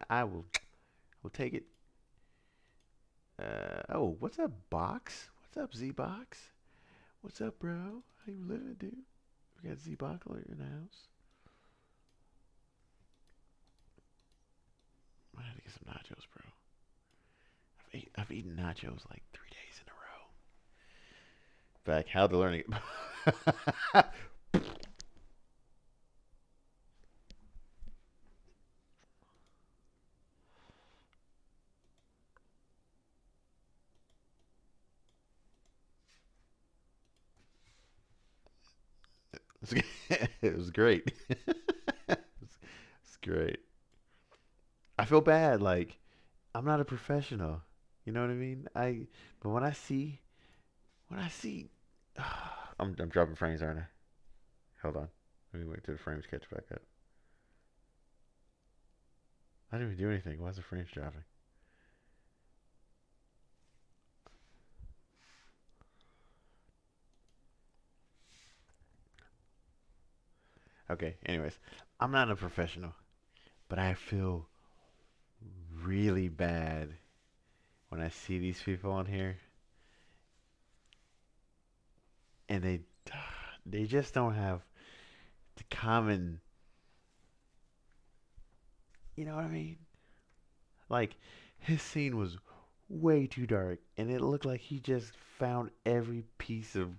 will take it. Oh, what's up, Box? What's up, Z Box? What's up, bro? How you living, dude? We got Z Box in the house. I had to get some nachos, bro. I've eaten nachos like 3 days in a row. Back, how to learn it. It was great. It's great. I feel bad. Like I'm not a professional. You know what I mean? But when I see, I'm dropping frames, aren't I? Hold on. Let me wait till the frames catch back up. I didn't even do anything. Why's the frames dropping? Okay. Anyways, I'm not a professional, but I feel really bad when I see these people on here and they just don't have the common. You know what I mean? Like his scene was way too dark, and it looked like he just found every piece of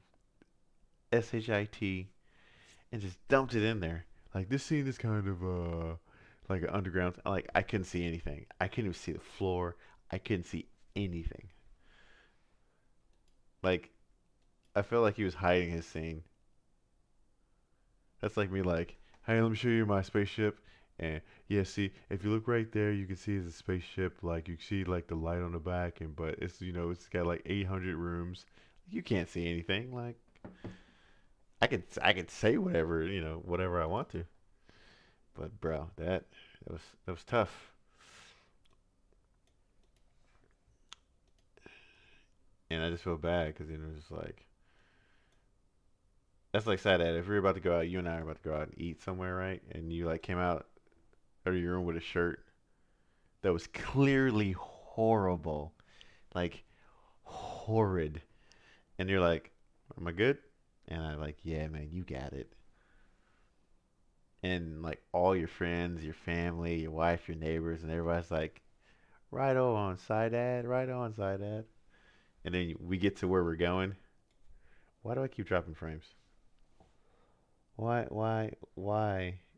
shit and just dumped it in there. Like this scene is kind of like an underground. Like I couldn't see anything. I couldn't even see the floor. I couldn't see anything. Like I felt like he was hiding his scene. That's like me like, hey, let me show you my spaceship. And yeah, see, if you look right there, you can see it's a spaceship. Like you see like the light on the back, and but it's got like 800 rooms. You can't see anything. Like I could say whatever whatever I want to. But bro, that was tough. And I just feel bad because it was just like that's like sad that if we are about to go out, you and I are about to go out and eat somewhere, right? And you like came out of your room with a shirt that was clearly horrible, like horrid, and you're like, "Am I good?" And I'm like, "Yeah, man, you got it." And like all your friends, your family, your wife, your neighbors, and everybody's like, "Right on, side dad, right on, side dad." And then we get to where we're going. Why do I keep dropping frames? Why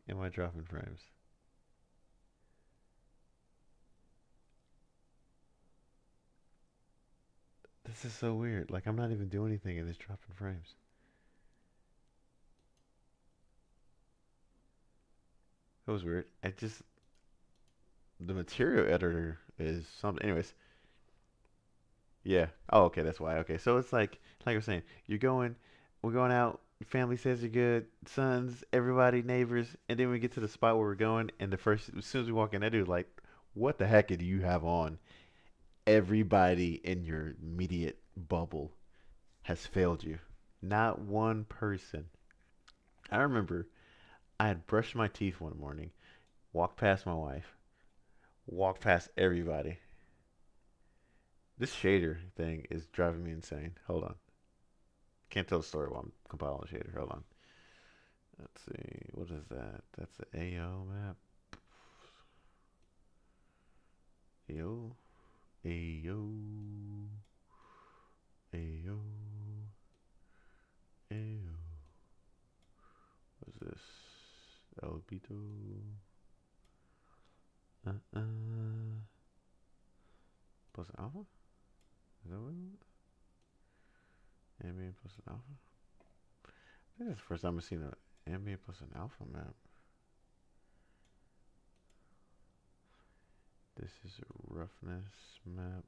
am I dropping frames? This is so weird. Like I'm not even doing anything and it's dropping frames. It was weird. The material editor is something. Anyways, yeah. Oh, okay, that's why. Okay, so it's like I was saying, we're going out. Family says you're good, sons, everybody, neighbors, and then we get to the spot where we're going, and as soon as we walk in, that dude's like, "What the heck do you have on?" Everybody in your immediate bubble has failed you. Not one person. I remember I had brushed my teeth one morning, walked past my wife, walked past everybody. This shader thing is driving me insane. Hold on. Can't tell the story while I'm compiling the shader. Hold on. Let's see. What is that? That's the AO map. AO. AO. AO. AO. What's this? Albito. Uh. Plus alpha? Is that what it was? Ambient plus an alpha. I think that's the first time I've seen an ambient plus an alpha map. This is a roughness map.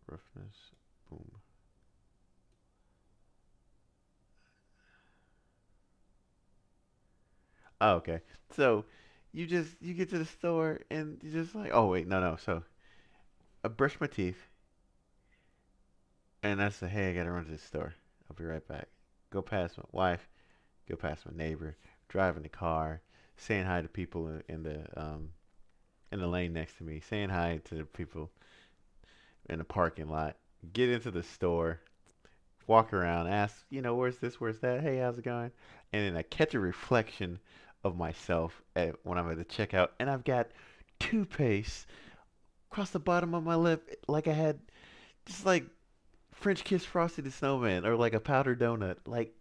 Roughness. Boom. Oh, okay. So you get to the store and you just like, oh wait, no. So I brush my teeth and I say, hey, I gotta run to the store. I'll be right back. Go past my wife, go past my neighbor, driving the car, saying hi to people in the lane next to me, saying hi to the people in the parking lot. Get into the store, walk around, ask, where's this, where's that? Hey, how's it going? And then I catch a reflection of myself when I'm at the checkout, and I've got toothpaste across the bottom of my lip, like I had just like French kiss Frosty the Snowman or like a powdered donut. Like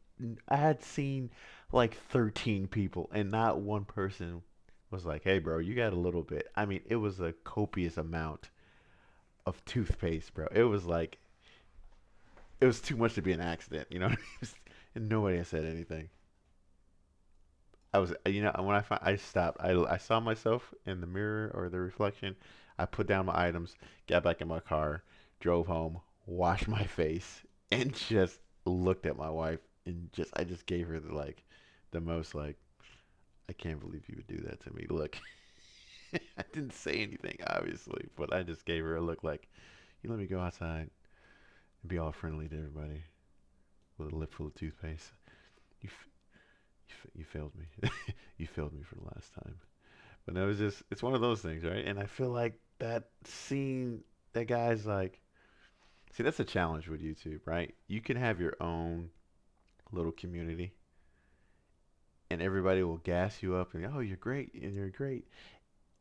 I had seen like 13 people, and not one person was like, "Hey, bro, you got a little bit." I mean, it was a copious amount of toothpaste, bro. It was like it was too much to be an accident, you know. And nobody had said anything. I was, when I stopped, I saw myself in the mirror or the reflection. I put down my items, got back in my car, drove home, washed my face, and just looked at my wife and I just gave her the most like, I can't believe you would do that to me. Look, I didn't say anything obviously, but I just gave her a look like, you let me go outside and be all friendly to everybody with a lip full of toothpaste. You you failed me. You failed me for the last time. But no, it's one of those things, right? And I feel like that scene, that guy's like, see, that's a challenge with YouTube, right? You can have your own little community, and everybody will gas you up and, oh, you're great, and you're great.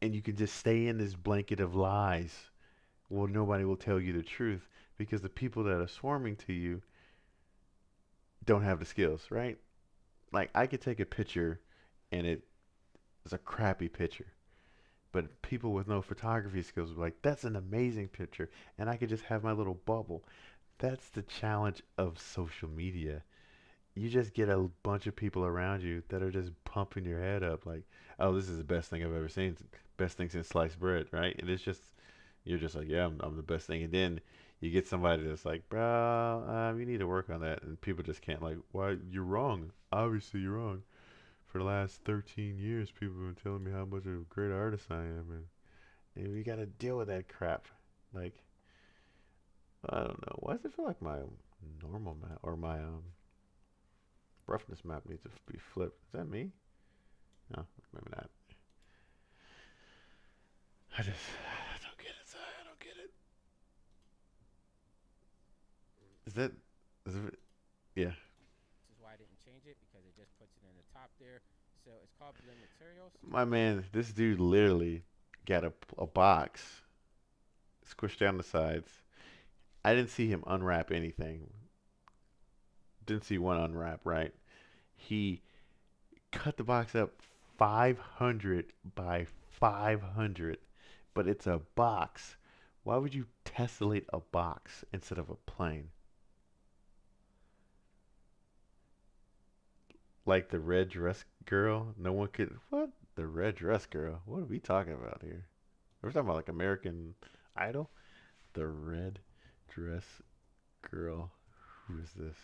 And you can just stay in this blanket of lies. Well, nobody will tell you the truth because the people that are swarming to you don't have the skills, right? Like, I could take a picture and it is a crappy picture. But people with no photography skills were like, that's an amazing picture. And I could just have my little bubble. That's the challenge of social media. You just get a bunch of people around you that are just pumping your head up like, oh, this is the best thing I've ever seen. Best thing since sliced bread, right? And it's just, you're just like, yeah, I'm the best thing. And then you get somebody that's like, bro, you need to work on that. And people just can't, like, why, you're wrong. Obviously, you're wrong. For the last 13 years, people have been telling me how much of a great artist I am, and we gotta deal with that crap. Like, I don't know. Why does it feel like my normal map or my roughness map needs to be flipped? Is that me? No, maybe not. I don't get it. Sorry, I don't get it. Is that, is it, yeah. This is why I didn't change it because it just puts it in the top there. So it's called blend materials. My man, this dude literally got a box squished down the sides. I didn't see him unwrap anything. Didn't see one unwrap, right? He cut the box up 500 by 500, but it's a box. Why would you tessellate a box instead of a plane? Like the red dress girl? No one could. What? The red dress girl? What are we talking about here? We're talking about like American Idol? The red dress girl. Who is this?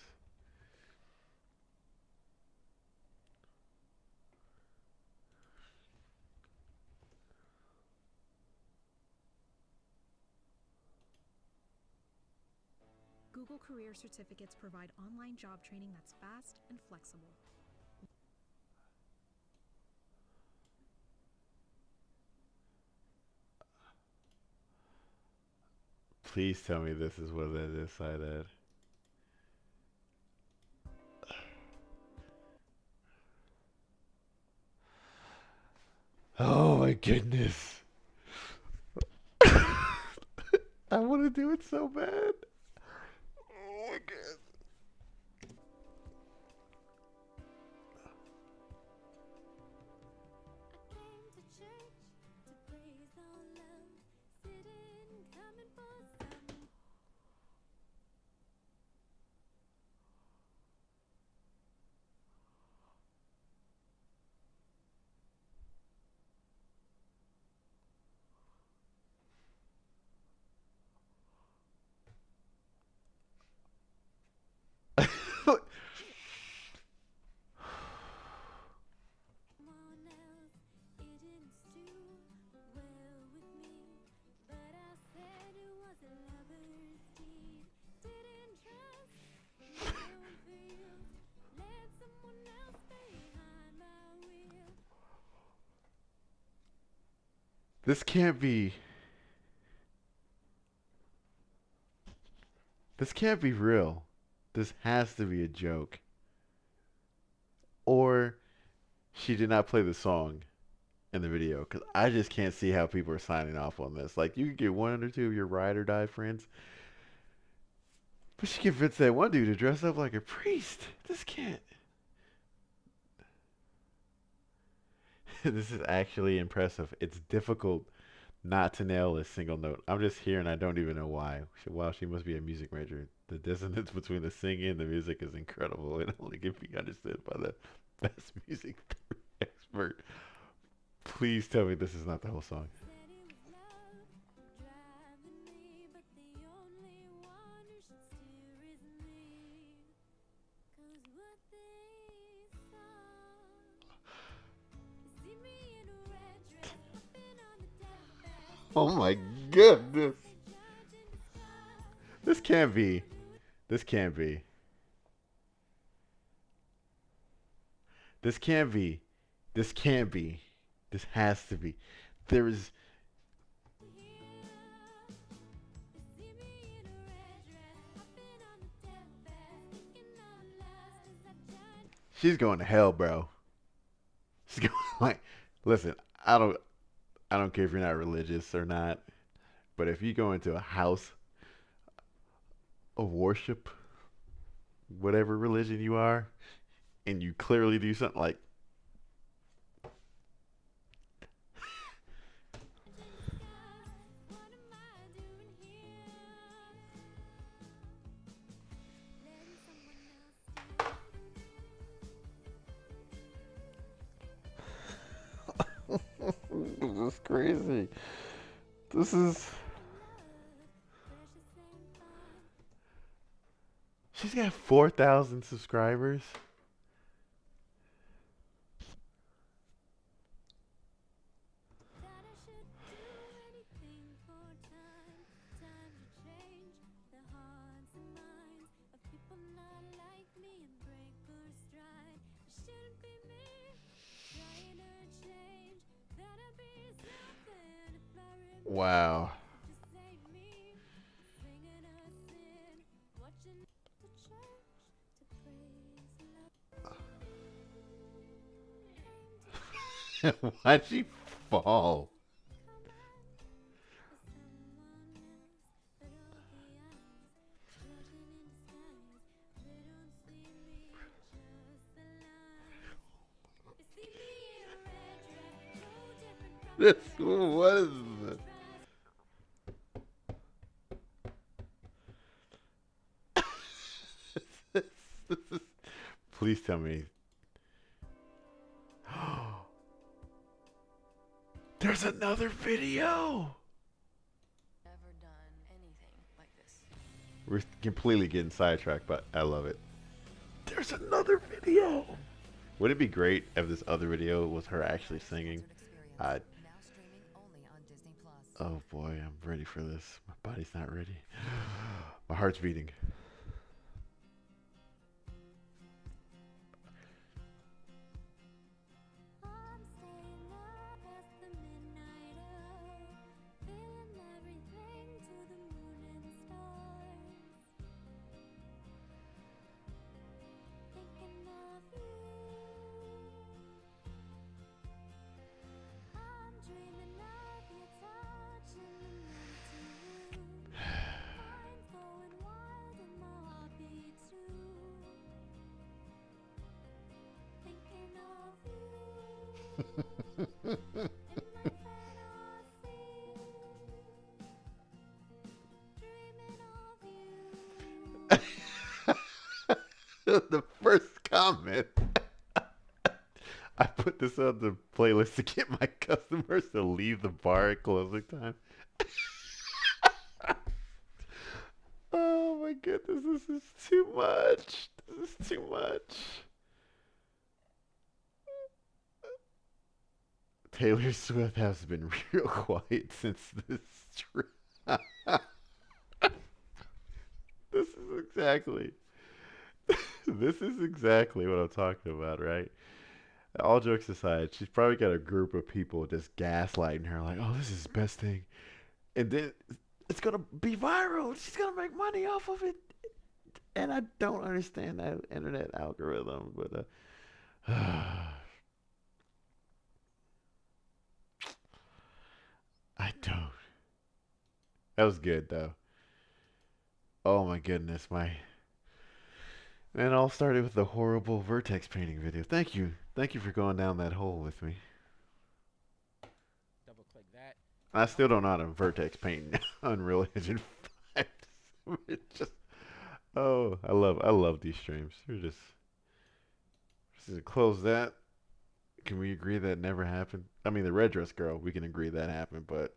Google Career Certificates provide online job training that's fast and flexible. Please tell me this is what that is side at. Oh my goodness. I want to do it so bad. Oh my god. This can't be. This can't be real. This has to be a joke. Or she did not play the song in the video because I just can't see how people are signing off on this. Like, you could get one or two of your ride or die friends, but she convinced that one dude to dress up like a priest. This can't. This is actually impressive. It's difficult not to nail a single note. I'm just here and I don't even know why. Wow, she must be a music major. The dissonance between the singing and the music is incredible. It only can be understood by the best music expert. Please tell me this is not the whole song. Oh my goodness. This can't be. This can't be. This can't be. This can't be. This has to be. There is. She's going to hell, bro. She's going like, listen, I don't care if you're not religious or not, but if you go into a house of worship, whatever religion you are, and you clearly do something like this is crazy. This is. She's got 4,000 subscribers. Wow. Why'd she fall? This, what is this? Please tell me. There's another video. Never done anything like this. We're completely getting sidetracked, but I love it. There's another video. Would it be great if this other video was her actually singing? Now streaming only on Disney Plus. Oh boy, I'm ready for this. My body's not ready. My heart's beating. I'm staying up past the midnight hour, feeling everything to the moon and stars, thinking of you. I'm dreaming of your touch in the moon too. Mind's going wild and my heart beats too. Thinking of you. The first comment. I put this on the playlist to get my customers to leave the bar at closing time. Oh my goodness, this is too much. This is too much. Taylor Swift has been real quiet since this trip. This is exactly. This is exactly what I'm talking about, right? All jokes aside, she's probably got a group of people just gaslighting her, like, "Oh, this is the best thing," and then it's gonna be viral. She's gonna make money off of it, and I don't understand that internet algorithm, but I don't. That was good though. Oh my goodness, my and it all started with the horrible vertex painting video. Thank you for going down that hole with me. Double click that. I still don't know how to vertex paint Unreal Engine 5. It just oh, I love these streams. They're just close that. Can we agree that never happened? I mean, the red dress girl, we can agree that happened, but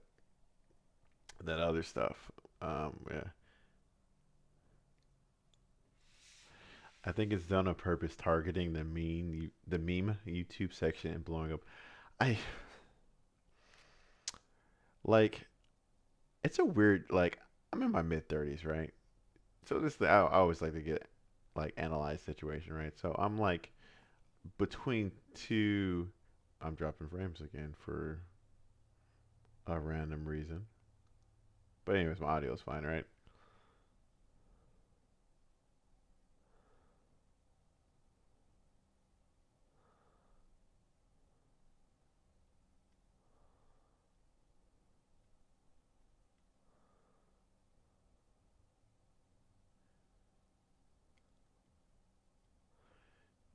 that other stuff, yeah. I think it's done on purpose, targeting the meme YouTube section and blowing up. I like it's a weird like I'm in my mid 30s, right? So I always like to get like analyze situation, right? So I'm like between two. I'm dropping frames again for a random reason. But anyways, my audio is fine, right?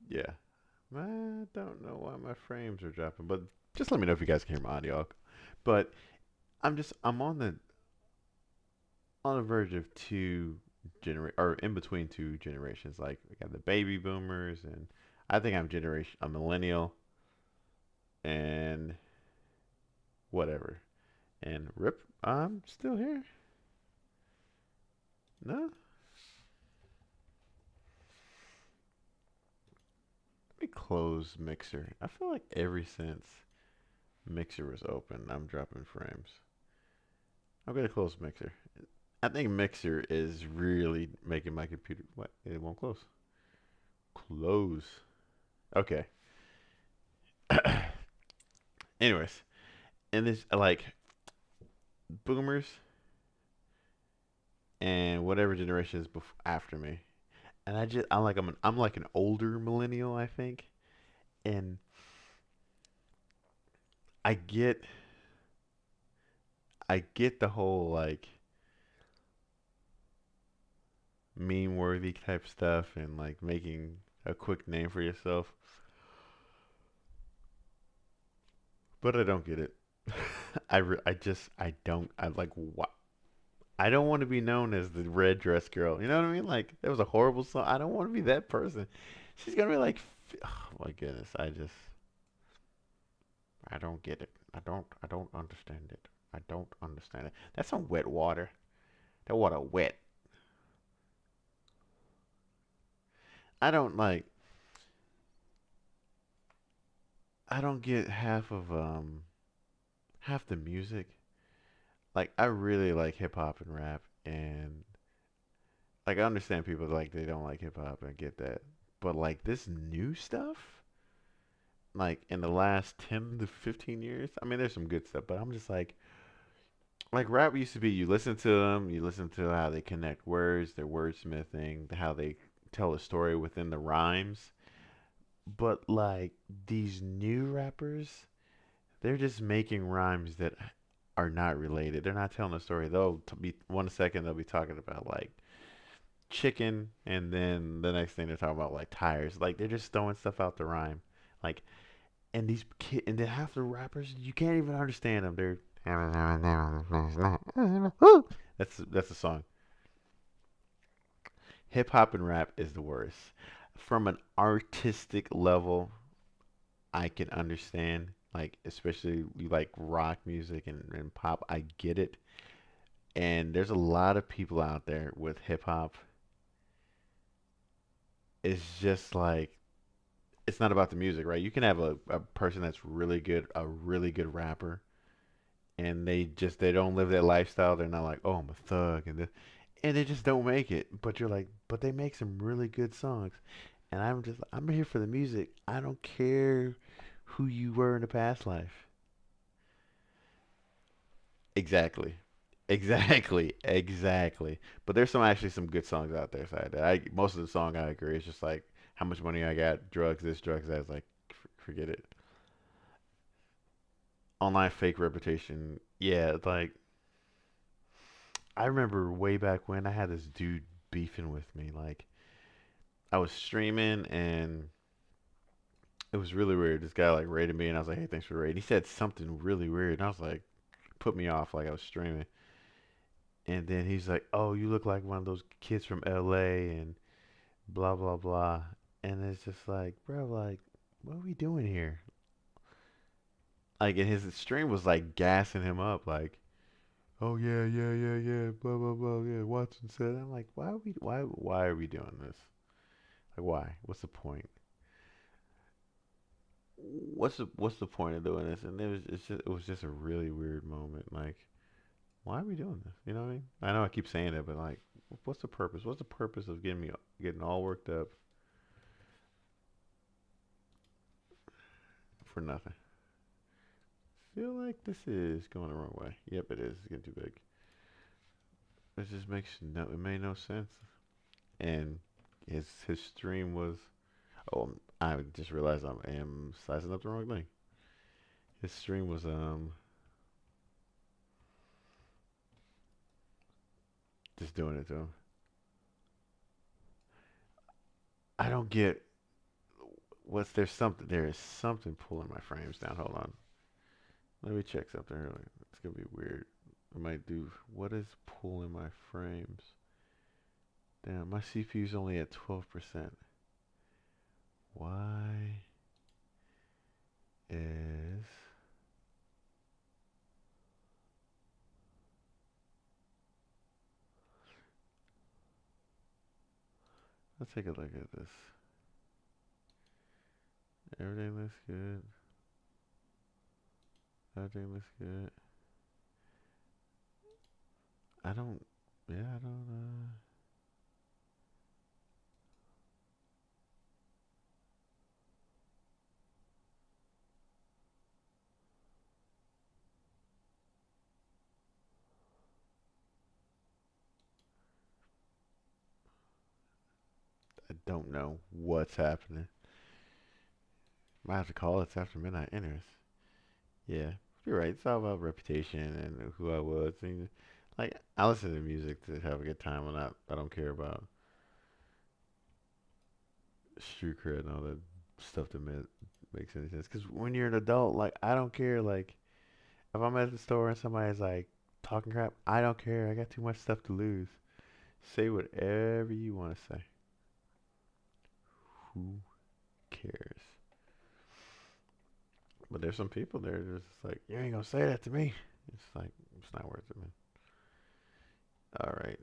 Yeah. I don't know why my frames are dropping, but just let me know if you guys can hear my audio. But I'm on the verge of or in between two generations. Like we got the baby boomers, and I think I'm a millennial, and whatever. And rip, I'm still here. No, let me close Mixer. I feel like ever since Mixer was open, I'm dropping frames. I'm gonna close Mixer. I think Mixer is really making my computer. What? It won't close. Close. Okay. Anyways, and this like boomers and whatever generation is after me, and I'm like an older millennial, I think, and I get I get the whole like meme worthy type stuff and like making a quick name for yourself, but I don't get it. I don't I like what I don't want to be known as the red dress girl. You know what I mean? Like that was a horrible song. I don't want to be that person. She's gonna be like, oh my goodness. I don't get it. I don't understand it. I don't understand it. That's some wet water. That water wet. I don't like. I don't get half the music. Like I really like hip hop and rap, and like I understand people like they don't like hip hop. I get that, but like this new stuff, like in the last 10 to 15 years, I mean, there's some good stuff, but I'm just like rap used to be. You listen to them, you listen to how they connect words, their wordsmithing, how they tell a story within the rhymes. But like these new rappers, they're just making rhymes that are not related. They're not telling a story. They'll be 1 second they'll be talking about like chicken, and then the next thing they're talking about like tires. Like they're just throwing stuff out the rhyme. Like and then half the rappers you can't even understand them. They're that's the song. Hip hop and rap is the worst. From an artistic level, I can understand. Like especially you like rock music and pop. I get it. And there's a lot of people out there with hip hop. It's just like it's not about the music, right? You can have a person that's really good, a really good rapper, and they don't live that lifestyle. They're not like, oh, I'm a thug and this, and they just don't make it. But you're like, but they make some really good songs. And I'm here for the music. I don't care who you were in the past life. Exactly. Exactly. Exactly. But there's some good songs out there. So most of the song I agree. It's just like how much money I got, drugs this, drugs that. It's like forget it. Online fake reputation. Yeah, like I remember way back when I had this dude beefing with me. Like I was streaming and it was really weird. This guy like rated me and I was like, "Hey, thanks for rating." He said something really weird and I was like, put me off like I was streaming. And then he's like, "Oh, you look like one of those kids from LA and blah blah blah." And it's just like, bro, like, what are we doing here? Like, and his stream was like gassing him up, like, "Oh yeah, yeah, yeah, yeah, blah blah blah, yeah." Watson said, I'm like, why are we doing this? Like, why? What's the point? What's the point of doing this? And it was just a really weird moment. Like, why are we doing this? You know what I mean? I know I keep saying it, but like, what's the purpose? What's the purpose of getting all worked up for nothing? Feel like this is going the wrong way. Yep, it is. It's getting too big. It just makes no. It made no sense. And his stream was. Oh, I just realized I am sizing up the wrong thing. His stream was just doing it to him. I don't get there is something pulling my frames down. Hold on. Let me check something here. It's gonna be weird. I might do what is pulling my frames? Damn, my CPU's only at 12%. Why is let's take a look at this. Everything looks good. Everything looks good. I don't yeah, I don't I don't know what's happening. Might have to call it after midnight anyways. Yeah, you're right. It's all about reputation and who I was. And, like I listen to music to have a good time. I don't care about street cred and all that stuff that makes any sense. Because when you're an adult, like I don't care. Like if I'm at the store and somebody's like talking crap, I don't care. I got too much stuff to lose. Say whatever you want to say. Who cares? But there's some people there that's just like, you ain't gonna say that to me. It's like it's not worth it, man. All right.